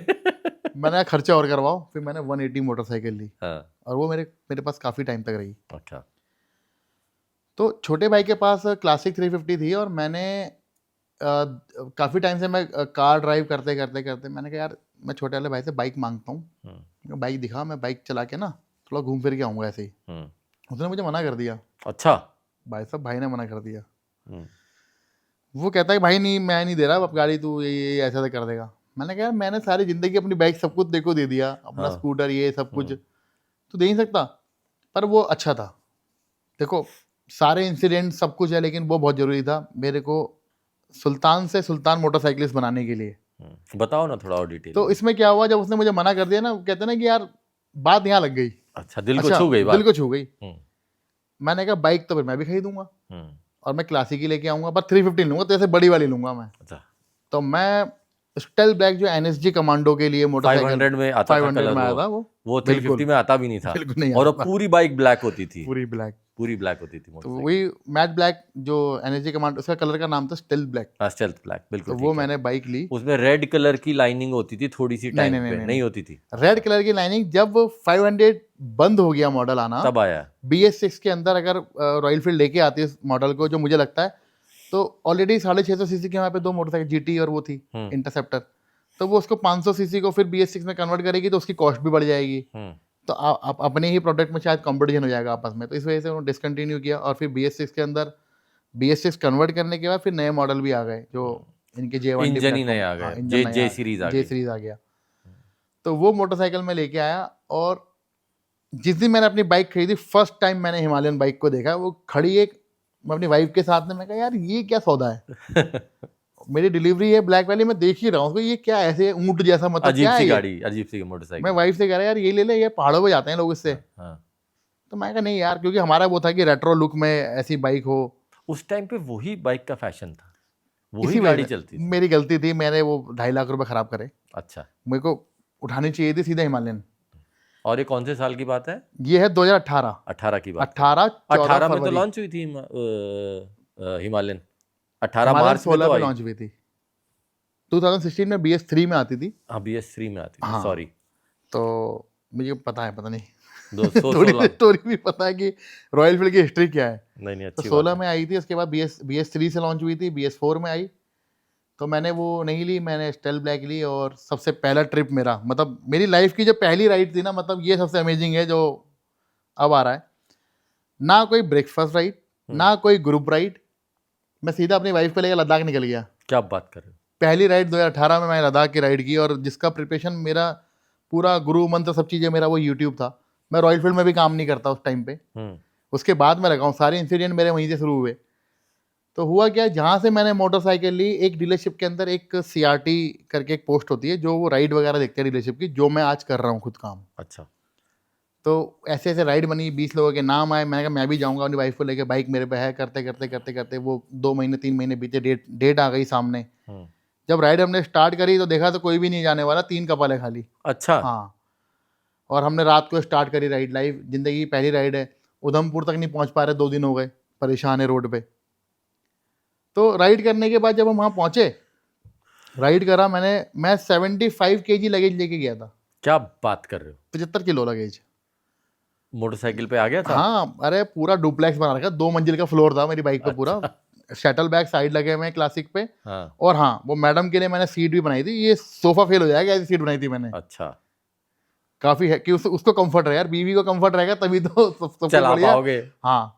S2: मैंने कहा खर्चा और करवाओ, फिर मैंने 180 मोटरसाइकिल ली,
S1: हाँ,
S2: और वो मेरे मेरे पास काफ़ी टाइम तक रही।
S1: अच्छा।
S2: तो छोटे भाई के पास क्लासिक 350 थी, और मैंने काफ़ी टाइम से मैं कार ड्राइव करते करते करते मैंने कहा यार मैं छोटे वाले भाई से बाइक मांगता हूँ, बाइक दिखा, मैं बाइक चला के ना थोड़ा घूम फिर के आऊँगा ऐसे ही।
S1: हम्म,
S2: उसने मुझे मना कर दिया,
S1: अच्छा।
S2: भाई साहब, भाई ने मना कर दिया।
S1: हम्म,
S2: वो कहता है भाई नहीं, मैं नहीं दे रहा अब गाड़ी, तू ये ऐसा ऐसा कर देगा। मैंने कहा यार मैंने सारी ज़िंदगी अपनी बाइक सब कुछ देखो दे दिया, अपना
S1: हाँ,
S2: स्कूटर ये सब कुछ तो दे ही सकता। पर वो अच्छा था, देखो सारे इंसिडेंट सब कुछ है, लेकिन वो बहुत ज़रूरी था मेरे को सुल्तान से सुल्तान मोटरसाइकिलिस्ट बनाने के लिए।
S1: बताओ ना थोड़ा और डिटेल
S2: तो
S1: में।
S2: इसमें क्या हुआ, जब उसने मुझे मना कर दिया ना, वो कहते ना कि यार बात यहाँ लग गई,
S1: अच्छा, दिल को
S2: अच्छा
S1: छू गई
S2: दिल
S1: बात।
S2: को छू गई। मैंने कहा बाइक तो फिर मैं भी खरीदूंगा,
S1: हम्म,
S2: और मैं क्लासिक ही लेके आऊंगा, पर 350 लूंगा, तो ऐसे बड़ी वाली लूंगा मैं।
S1: अच्छा।
S2: तो मैं स्टेल ब्लैक जो एनएसजी कमांडो के लिए मोटरसाइकिल
S1: 500 में आता था
S2: 500
S1: कलर
S2: में आया
S1: वो
S2: था
S1: वो
S2: बिल्कुल
S1: 350 में आता भी नहीं था।
S2: बिल्कुल नहीं
S1: और वो
S2: आता था,
S1: पूरी बाइक ब्लैक होती थी,
S2: पूरी ब्लैक।
S1: पूरी ब्लैक होती थी
S2: तो
S1: मोटरसाइकिल।
S2: वही मैट ब्लैक जो एनएसजी कमांडो, उसका कलर का नाम था स्टेल ब्लैक।
S1: हाँ, स्टेल्थ ब्लैक, बिल्कुल
S2: तो वो
S1: ठीक है।
S2: मैंने बाइक ली।
S1: उसमें रेड कलर की लाइनिंग होती थी थोड़ी सी,
S2: नहीं नहीं
S1: टैंक
S2: नहीं
S1: पे
S2: नहीं
S1: नहीं
S2: नहीं,
S1: होती थी।
S2: रेड
S1: अच्छा,
S2: कलर की लाइनिंग जब 500 बंद हो गया मॉडल आना,
S1: तब आया।
S2: BS6 के अंदर अगर रॉयल फील्ड लेके आती है इस मॉडल को, जो मुझे लगता है, तो ऑलरेडी 650 सीसी के वहाँ पे दो मोटरसाइकिल जीटी और वो थी
S1: हम्म,
S2: इंटरसेप्टर, तो वो उसको 500 सीसी को फिर BS6 में कन्वर्ट करेगी, तो उसकी कॉस्ट भी बढ़ जाएगी।
S1: हम्म,
S2: तो आप अपने ही प्रोडक्ट में शायद कंपटीशन हो जाएगा आपस में, तो इस वजह से उन्होंने डिसकंटिन्यू किया। और फिर BS6 के अंदर BS6 कन्वर्ट करने के बाद फिर नए मॉडल भी आ गए, जो इनके J1D
S1: इंजन ही नए
S2: प्लेटफॉर्म,
S1: आ
S2: हाँ
S1: गए,
S2: इंजन
S1: जे
S2: नया
S1: जे
S2: आ
S1: सीरीज
S2: गया,
S1: आ
S2: J
S1: गई।
S2: सीरीज आ गया। तो वो मोटरसाइकिल में लेके आया, और जिस दिन मैंने अपनी बाइक खरीदी, फर्स्ट टाइम मैंने हिमालयन बाइक को देखा, वो खड़ी एक, मैं अपनी वाइफ के साथ में, मैं कहा यार ये क्या सौदा है, मेरी डिलीवरी है ब्लैक वाली, मैं देख ही रहा हूँ उसको, ये क्या ऐसे ऊंट जैसा, मतलब
S1: अजीब
S2: क्या
S1: सी
S2: है ये।
S1: गाड़ी, अजीब सी
S2: मैं
S1: मोटरसाइकिल।
S2: वाइफ से कह रहा यार ये ले ले, ये पहाड़ों पे जाते हैं लोग इससे।
S1: हाँ, हाँ।
S2: तो मैं कहा नहीं यार, क्योंकि हमारा वो था कि रेट्रो लुक में ऐसी बाइक हो,
S1: उस टाइम पे वही बाइक का फैशन था, वही
S2: इसी वजह
S1: गाड़ी
S2: से
S1: चलती थी।
S2: मेरी गलती थी, मैंने वो 2.5 लाख रुपए खराब करे,
S1: अच्छा।
S2: मेरे को उठानी चाहिए थी सीधा हिमालयन।
S1: और ये कौन से साल की बात है?
S2: ये है 2018,
S1: 18 की बात है।
S2: 14
S1: 18 में तो
S2: फरवरी
S1: लॉन्च हुई थी हिमालयन। 18
S2: हिमालयन
S1: मार्च में
S2: 16
S1: तो
S2: पे
S1: आई।
S2: लॉन्च हुई थी, 2016 में BS3 में आती थी।
S1: हाँ, BS3 में आती थी,
S2: हाँ,
S1: सॉरी।
S2: तो मुझे पता है, पता नहीं
S1: 216।
S2: स्टोरी भी पता है कि रॉयल फील्ड की हिस्ट्री क्या है।
S1: नहीं नहीं,
S2: तो
S1: अच्छी बात
S2: 16
S1: है।
S2: में आई थी, उसके बाद BS3 से लॉन्च हुई थी, BS4 में आई। तो मैंने वो नहीं ली, मैंने स्टेल ब्लैक ली, और सबसे पहला ट्रिप मेरा, मतलब मेरी लाइफ की जो पहली राइड थी ना, मतलब ये सबसे अमेजिंग है जो अब आ रहा है। ना कोई ब्रेकफास्ट राइड, ना कोई ग्रुप राइड। मैं सीधा अपनी वाइफ को लेकर लद्दाख निकल गया।
S1: क्या बात कर रहे हो?
S2: पहली राइड 2018 में मैंने लद्दाख की राइड की, और जिसका प्रिपरेशन मेरा पूरा गुरु मंत्र सब चीज़ें मेरा वो यूट्यूब था। मैं रॉयल फील्ड में भी काम नहीं करता उस टाइम पे, उसके बाद में लगा हूँ। सारे इंसिडेंट मेरे वहीं से शुरू हुए। तो हुआ क्या, जहाँ से मैंने मोटरसाइकिल ली, एक डीलरशिप के अंदर एक CRT करके एक पोस्ट होती है जो वो राइड वगैरह देखते हैं डीलरशिप की, जो मैं आज कर रहा हूँ खुद काम।
S1: अच्छा।
S2: तो ऐसे ऐसे राइड बनी, 20 लोगों के नाम आए। मैंने कहा मैं भी जाऊँगा, अपनी वाइफ को लेकर, बाइक मेरे पे है। करते करते करते करते वो 2 महीने 3 महीने बीते, डेट आ गई सामने। जब राइड हमने स्टार्ट करी तो देखा तो कोई भी नहीं जाने वाला, 3 कपल है खाली।
S1: अच्छा।
S2: हाँ, और हमने रात को स्टार्ट करी राइड। लाइव जिंदगी की पहली राइड है। उधमपुर तक नहीं पहुंच पा रहे, 2 दिन हो गए, परेशान है रोड पे। तो राइड करने के बाद जब हम वहाँ पहुंचे, राइड करा मैंने, मैं 75 kg लगेज लेके गया था।
S1: क्या बात कर रहे हो?
S2: 75 किलो लगेज
S1: मोटरसाइकिल पे आ गया था?
S2: हाँ, अरे पूरा डुप्लेक्स बना रखा, 2 मंजिल का फ्लोर था मेरी बाइक पे पूरा। शटल बैग साइड लगे हुए हैं क्लासिक पे।
S1: हाँ।
S2: और हाँ, वो मैडम के लिए मैंने सीट भी बनाई थी। ये सोफा फेल हो जाएगा, ऐसी सीट बनाई थी मैंने।
S1: अच्छा।
S2: काफी है कि उसको कंफर्ट रहे यार, बीवी को कंफर्ट रहेगा तभी तो सब कुछ
S1: चला
S2: बढ़िया।
S1: पाओगे।
S2: हाँ,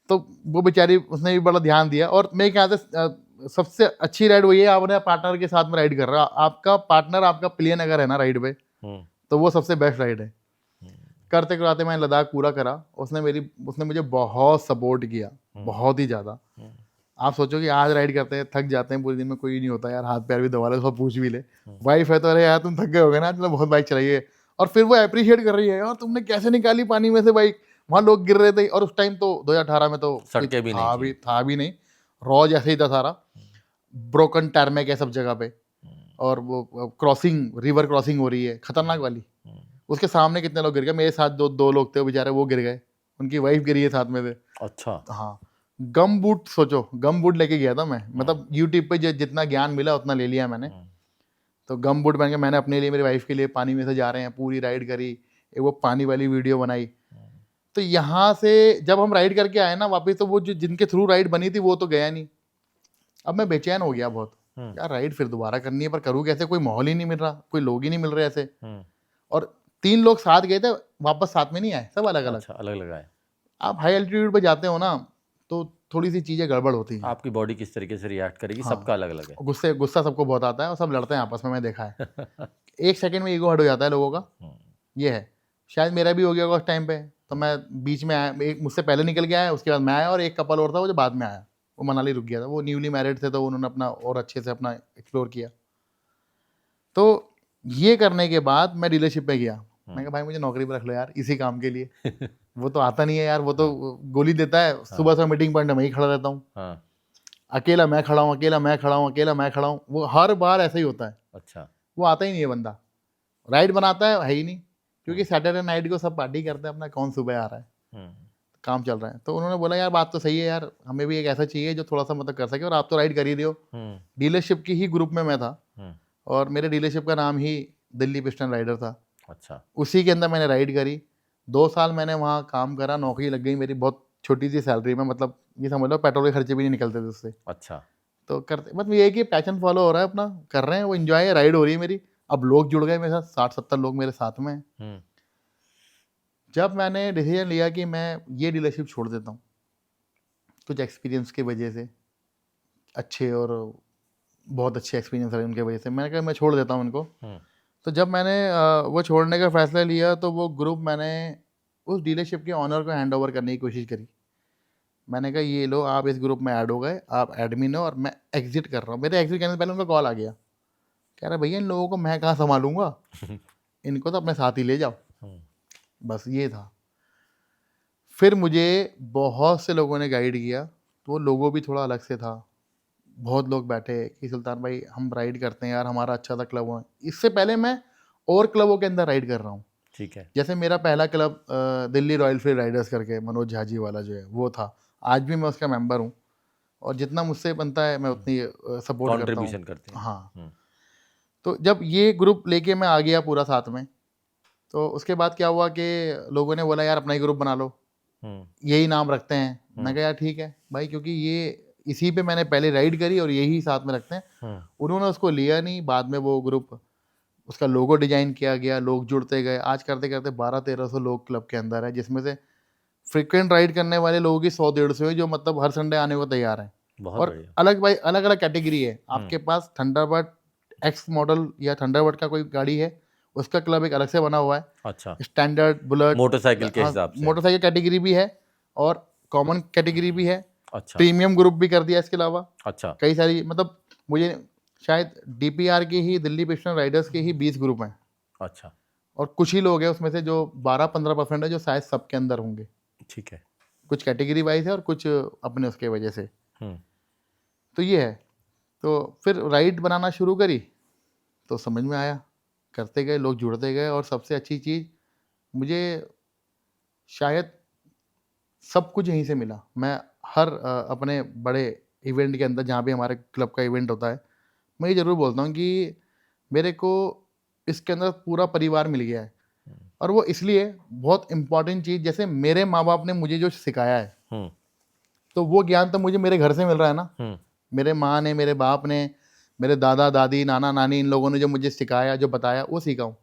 S2: तो वो बेचारी, उसने भी बड़ा ध्यान दिया। और मेरे ख्याल से सबसे अच्छी राइड वही है, आपने पार्टनर के साथ में राइड कर रहा, आपका पार्टनर आपका प्लेन अगर है ना राइड पे, तो वो सबसे बेस्ट राइड है। करते कराते मैंने लद्दाख पूरा करा। उसने मुझे बहुत सपोर्ट किया, बहुत ही ज़्यादा। आप सोचो कि आज राइड करते हैं, थक जाते हैं पूरे दिन में, कोई नहीं होता यार, हाथ पैर भी दबा ले, सब पूछ भी ले। वाइफ है तो अरे यार तुम थक गए होगे ना, चलो बहुत बाइक चलाई है। और फिर वो अप्रिशिएट कर रही है, यार तुमने कैसे निकाली पानी में से बाइक, वहाँ लोग गिर रहे थे। और उस टाइम तो 2018 में तो
S1: सड़कें भी नहीं
S2: था भी नहीं, रॉज ऐसे ही था सारा, ब्रोकन टारमेक है सब जगह पे। और वो क्रॉसिंग, रिवर क्रॉसिंग हो रही है खतरनाक वाली, उसके सामने कितने लोग गिर गए। मेरे साथ दो लोग थे, वो बेचारे वो गिर गए, उनकी वाइफ गिरी है साथ में से।
S1: अच्छा।
S2: हाँ, गम बूट, सोचो गम बूट लेके गया था मैं। मतलब यूट्यूब पे जितना ज्ञान मिला उतना ले लिया मैंने। तो गम बूट पहन के मैंने अपने लिए, मेरी वाइफ के लिए, पानी में से जा रहे हैं, पूरी राइड करी, एक वो पानी वाली वीडियो बनाई। तो यहाँ से जब हम राइड करके आए ना वापस, तो वो जो जिनके थ्रू राइड बनी थी वो तो गया नहीं। अब मैं बेचैन हो गया बहुत, यार राइड फिर दोबारा करनी है, पर करूँ कैसे, कोई माहौल ही नहीं मिल रहा, कोई लोग ही नहीं मिल रहे ऐसे। और 3 लोग साथ गए थे, वापस साथ में नहीं आए, सब अलग अलग।
S1: अच्छा, अलग अलग आए।
S2: आप हाई एल्टीट्यूड पे जाते हो ना, तो थोड़ी सी चीज़ें गड़बड़ होती हैं।
S1: आपकी बॉडी किस तरीके से रिएक्ट करेगी, सबका अलग अलग है।
S2: गुस्सा सबको बहुत आता है, और सब लड़ते हैं आपस में, मैं देखा है। 1 सेकंड में ईगो हट हो जाता है लोगों का, ये है। शायद मेरा भी हो गया होगा उस टाइम पे। तो मैं बीच में आया, एक मुझसे पहले निकल गया है, उसके बाद मैं आया, और एक कपल और था वो जो बाद में आया, वो मनाली रुक गया था। वो न्यूली मैरिड थे, तो उन्होंने अपना और अच्छे से अपना एक्सप्लोर किया। तो ये करने के बाद मैं डीलरशिप पे गया। मैं कहा भाई मुझे नौकरी पर रख लो यार, इसी काम के लिए। वो तो आता नहीं है यार, वो तो गोली देता है। सुबह से मीटिंग पॉइंट में ही खड़ा रहता हूँ, अकेला मैं खड़ा हूँ, अकेला मैं खड़ा हूँ, अकेला मैं खड़ा हूँ। वो हर बार ऐसा ही होता है।
S1: अच्छा।
S2: वो आता ही नहीं है बंदा, राइड बनाता है ही नहीं, क्योंकि सैटरडे नाइट को सब पार्टी करते हैं अपना, कौन सुबह आ रहा है, काम चल रहा है। तो उन्होंने बोला यार बात तो सही है यार, हमें भी एक ऐसा चाहिए जो थोड़ा सा मतलब कर सके, और आप तो राइड कर ही रहे हो। डीलरशिप की ही ग्रुप में मैं था, और मेरे डीलरशिप का नाम ही दिल्ली पिस्टन राइडर था।
S1: अच्छा।
S2: उसी के अंदर मैंने राइड करी। 2 साल मैंने वहाँ काम करा, नौकरी लग गई मेरी बहुत छोटी सी सैलरी में, मतलब ये समझ लो पेट्रोल के खर्चे भी नहीं निकलते थे उससे।
S1: अच्छा।
S2: तो करते, मतलब ये है कि पैशन फॉलो हो रहा है अपना, कर रहे हैं, वो एंजॉय है, राइड हो रही है मेरी। अब लोग जुड़ गए मेरे साथ, 60-70 लोग मेरे साथ में हैं। जब मैंने डिसीजन लिया कि मैं ये डीलरशिप छोड़ देता हूँ, कुछ एक्सपीरियंस की वजह से, अच्छे और बहुत अच्छे एक्सपीरियंस रहे उनके वजह से, मैंने कहा मैं छोड़ देता हूँ इनको। तो जब मैंने वो छोड़ने का फैसला लिया, तो वो ग्रुप मैंने उस डीलरशिप के ऑनर को हैंड ओवर करने की कोशिश करी। मैंने कहा ये लो, आप इस ग्रुप में ऐड हो गए, आप एडमिन हो, और मैं एग्जिट कर रहा हूँ। मेरे एग्जिट करने से पहले उनका कॉल आ गया, कह रहा भैया इन लोगों को मैं कहाँ संभालूंगा, इनको तो अपने साथ ही ले जाओ। बस ये था। फिर मुझे बहुत से लोगों ने गाइड किया, तो वो लोगों भी थोड़ा अलग से था। बहुत लोग बैठे कि सुल्तान भाई हम राइड करते हैं यार, हमारा अच्छा सा क्लब है। इससे पहले मैं और क्लबों के अंदर राइड कर रहा हूँ।
S1: ठीक है।
S2: जैसे मेरा पहला club Delhi royal field Riders करके, मनोज झाजी वाला जो है वो था, आज भी मैं उसका मेंबर हूँ, और जितना मुझसे बनता है मैं उतनी सपोर्ट करता
S1: कंट्रीब्यूशन
S2: हूँ।
S1: करते हैं।
S2: हाँ। तो जब ये ग्रुप लेके मैं आ गया पूरा साथ में, तो उसके बाद क्या हुआ कि लोगों ने बोला यार अपना ही ग्रुप बना लो, यही नाम रखते हैं। मैं कहा यार ठीक है भाई, क्योंकि ये इसी पे मैंने पहले राइड करी और यही साथ में रखते हैं। उन्होंने उसको लिया नहीं, बाद में वो ग्रुप, उसका लोगो डिजाइन किया गया, लोग जुड़ते गए। आज करते करते 1200-1300 लोग क्लब के अंदर है, जिसमें से फ्रीक्वेंट राइड करने वाले लोगों की 100-150 है जो मतलब हर संडे आने को तैयार हैं।
S1: बहुत
S2: और
S1: बढ़िया।
S2: अलग भाई अलग अलग कैटेगरी है। आपके पास थंडरबर्ड एक्स मॉडल या थंडरबर्ड का कोई गाड़ी है, उसका क्लब एक अलग से बना हुआ है।
S1: अच्छा,
S2: स्टैंडर्ड, बुलेट,
S1: मोटरसाइकिल के
S2: हाँ,
S1: हिसाब से।
S2: मोटरसाइकिल कैटेगरी भी है और कॉमन कैटेगरी भी है।
S1: अच्छा
S2: प्रीमियम ग्रुप भी कर दिया इसके अलावा।
S1: अच्छा
S2: कई सारी मतलब मुझे शायद डीपीआर के ही, दिल्ली प्रोफेशनल राइडर्स के ही 20 ग्रुप हैं
S1: अच्छा,
S2: और कुछ ही लोग हैं उसमें से जो 12-15% है जो शायद सबके अंदर होंगे।
S1: ठीक है।
S2: कुछ कैटेगरी वाइज है और कुछ अपने उसके वजह से।
S1: हम्म।
S2: तो ये है। तो फिर राइड बनाना शुरू करी तो समझ में आया, करते गए, लोग जुड़ते गए और सबसे अच्छी चीज़ मुझे शायद सब कुछ यहीं से मिला। मैं हर अपने बड़े इवेंट के अंदर जहाँ भी हमारे क्लब का इवेंट होता है, मैं ये ज़रूर बोलता हूँ कि मेरे को इसके अंदर पूरा परिवार मिल गया है। और वो इसलिए बहुत इम्पोर्टेंट चीज़, जैसे मेरे माँ-बाप ने मुझे जो सिखाया है,
S1: हम्म।
S2: तो वो ज्ञान तो मुझे मेरे घर से मिल रहा है ना।
S1: हम्म।
S2: मेरे माँ ने, मेरे बाप ने, मेरे दादा-दादी, नाना-नानी, इन लोगों ने जो मुझे सिखाया, जो बताया, वो सीखा हूँ।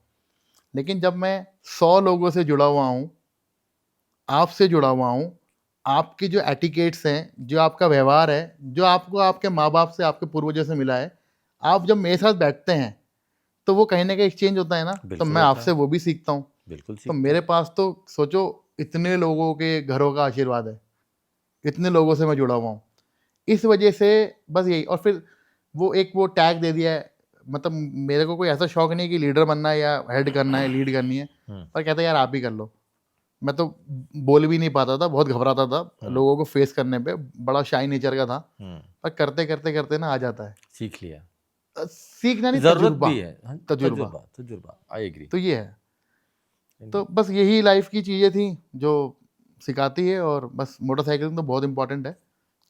S2: लेकिन जब मैं 100 लोगों से जुड़ा हुआ हूँ, आपसे जुड़ा हुआ हूँ, आपकी जो एटिकेट्स हैं, जो आपका व्यवहार है, जो आपको आपके माँ-बाप से, आपके पूर्वजों से मिला है, आप जब मेरे साथ बैठते हैं, तो वो कहीं न कहीं एक्सचेंज होता है ना, तो
S1: बिल्कुल
S2: मैं
S1: होता
S2: आपसे
S1: है,
S2: वो भी सीखता हूँ।
S1: बिल्कुल
S2: तो
S1: सीखते
S2: मेरे
S1: हैं।
S2: पास तो सोचो इतने लोगों के घरों का आशीर्वाद है, इतने लोगों से मैं जुड़ा हुआ हूँ। इस वजह से बस यही। और फिर वो एक वो टैग दे दिया है, मतलब मेरे को कोई ऐसा शौक नहीं कि लीडर बनना है या हेड करना है, लीड करनी है,
S1: हम्म।
S2: पर कहते हैं यार आप ही कर लो। मैं तो बोल भी नहीं पाता था, बहुत घबराता था लोगों को फेस करने पे, बड़ा शाई नेचर का था,
S1: हम्म।
S2: पर करते करते करते ना आ जाता है।
S1: सीख लिया।
S2: सीखना नहीं,
S1: जरूरत
S2: तजुर्बा।
S1: भी है। हाँ,
S2: तजुर्बा।
S1: तजुर्बा तजुर्बा, आई एग्री।
S2: तो ये है। तो बस यही लाइफ की चीज़ें थी जो सिखाती है। और बस मोटरसाइकिल तो बहुत इंपॉर्टेंट है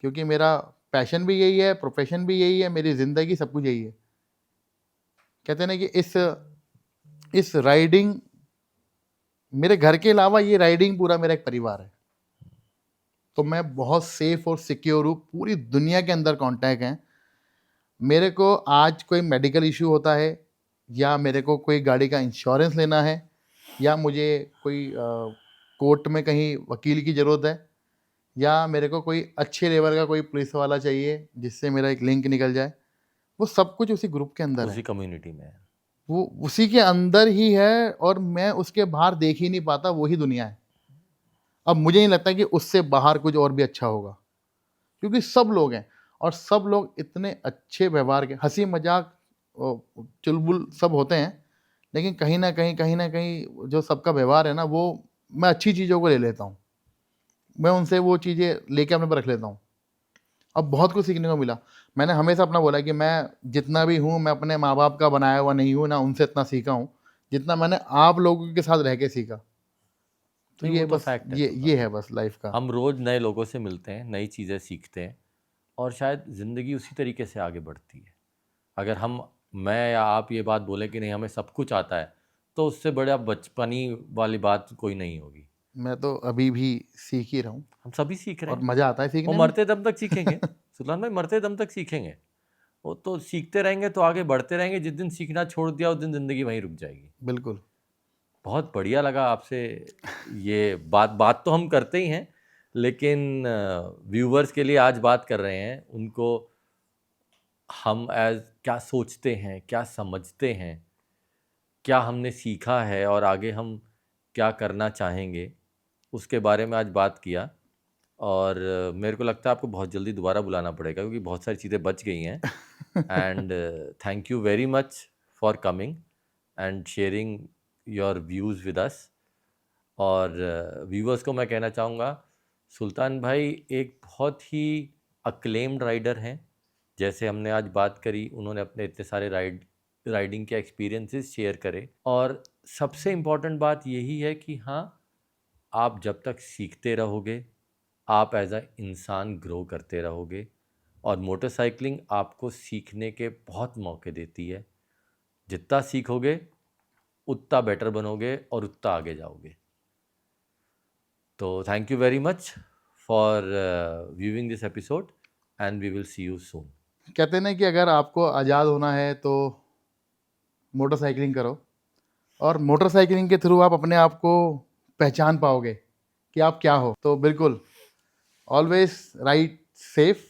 S2: क्योंकि मेरा पैशन भी यही है, प्रोफेशन भी यही है, मेरी ज़िंदगी सब कुछ यही है। कहते हैं ना कि इस राइडिंग, मेरे घर के अलावा ये राइडिंग पूरा मेरा एक परिवार है। तो मैं बहुत सेफ और सिक्योर हूँ, पूरी दुनिया के अंदर कॉन्टैक्ट हैं। मेरे को आज कोई मेडिकल इशू होता है या मेरे को कोई गाड़ी का इंश्योरेंस लेना है या मुझे कोई कोर्ट में कहीं वकील की ज़रूरत है या मेरे को कोई अच्छे लेवल का कोई पुलिस वाला चाहिए जिससे मेरा एक लिंक निकल जाए, वो सब कुछ उसी ग्रुप के अंदर
S1: उसी
S2: है।
S1: कम्युनिटी में है।
S2: वो उसी के अंदर ही है और मैं उसके बाहर देख ही नहीं पाता, वही दुनिया है। अब मुझे नहीं लगता कि उससे बाहर कुछ और भी अच्छा होगा क्योंकि सब लोग हैं और सब लोग इतने अच्छे व्यवहार के, हंसी मजाक चुलबुल सब होते हैं, लेकिन कहीं ना कहीं जो सबका व्यवहार है ना, वो मैं अच्छी चीज़ों को ले लेता हूँ। मैं उनसे वो चीज़ें लेके अपने पर रख लेता हूँ। अब बहुत कुछ सीखने को मिला। मैंने हमेशा अपना बोला कि मैं जितना भी हूँ, मैं अपने माँ बाप का बनाया हुआ नहीं हूँ, ना उनसे इतना सीखा हूँ जितना मैंने आप लोगों के साथ रह के सीखा। तो
S1: नहीं,
S2: ये
S1: वो तो
S2: बस
S1: फैक्ट है
S2: ये
S1: सुल्तान
S2: है
S1: भाई।
S2: बस लाइफ का।
S1: हम रोज नए लोगों से मिलते हैं, नई चीज़ें सीखते हैं और शायद ज़िंदगी उसी तरीके से आगे बढ़ती है। अगर हम, मैं या आप ये बात बोले कि नहीं हमें सब कुछ आता है, तो उससे बड़ा बचपनी वाली बात कोई नहीं होगी।
S2: मैं तो अभी भी सीख ही रहा हूँ
S1: हम सभी सीख रहे
S2: और
S1: हैं।
S2: मज़ा आता है
S1: वो
S2: सीखने में।
S1: मरते दम तक सीखेंगे सुल्तान भाई, मरते दम तक सीखेंगे। वो तो सीखते रहेंगे तो आगे बढ़ते रहेंगे। जिस दिन सीखना छोड़ दिया उस दिन ज़िंदगी वहीं रुक जाएगी।
S2: बिल्कुल।
S1: बहुत बढ़िया लगा आपसे। ये बात बात तो हम करते ही हैं, लेकिन व्यूवर्स के लिए आज बात कर रहे हैं। उनको हम एज क्या सोचते हैं, क्या समझते हैं, क्या हमने सीखा है और आगे हम क्या करना चाहेंगे, उसके बारे में आज बात किया। और मेरे को लगता है आपको बहुत जल्दी दोबारा बुलाना पड़ेगा क्योंकि बहुत सारी चीज़ें बच गई हैं। And thank you very much for coming and sharing your views with us. और व्यूवर्स को मैं कहना चाहूँगा, सुल्तान भाई एक बहुत ही अक्लेम्ड राइडर हैं। जैसे हमने आज बात करी, उन्होंने अपने इतने सारे राइडिंग के एक्सपीरियंसेस शेयर करे। और सबसे इम्पॉर्टेंट बात यही है कि हाँ, आप जब तक सीखते रहोगे, आप एज अ इंसान ग्रो करते रहोगे। और मोटरसाइकिलिंग आपको सीखने के बहुत मौके देती है। जितना सीखोगे उतना बेटर बनोगे और उतना आगे जाओगे। तो thank you very much for viewing this episode and we will see you soon.
S2: कहते हैं ना कि अगर आपको आज़ाद होना है तो मोटरसाइकिलिंग करो और मोटरसाइकिलिंग के थ्रू आप अपने आप को पहचान पाओगे कि आप क्या हो। तो बिल्कुल ऑलवेज राइड सेफ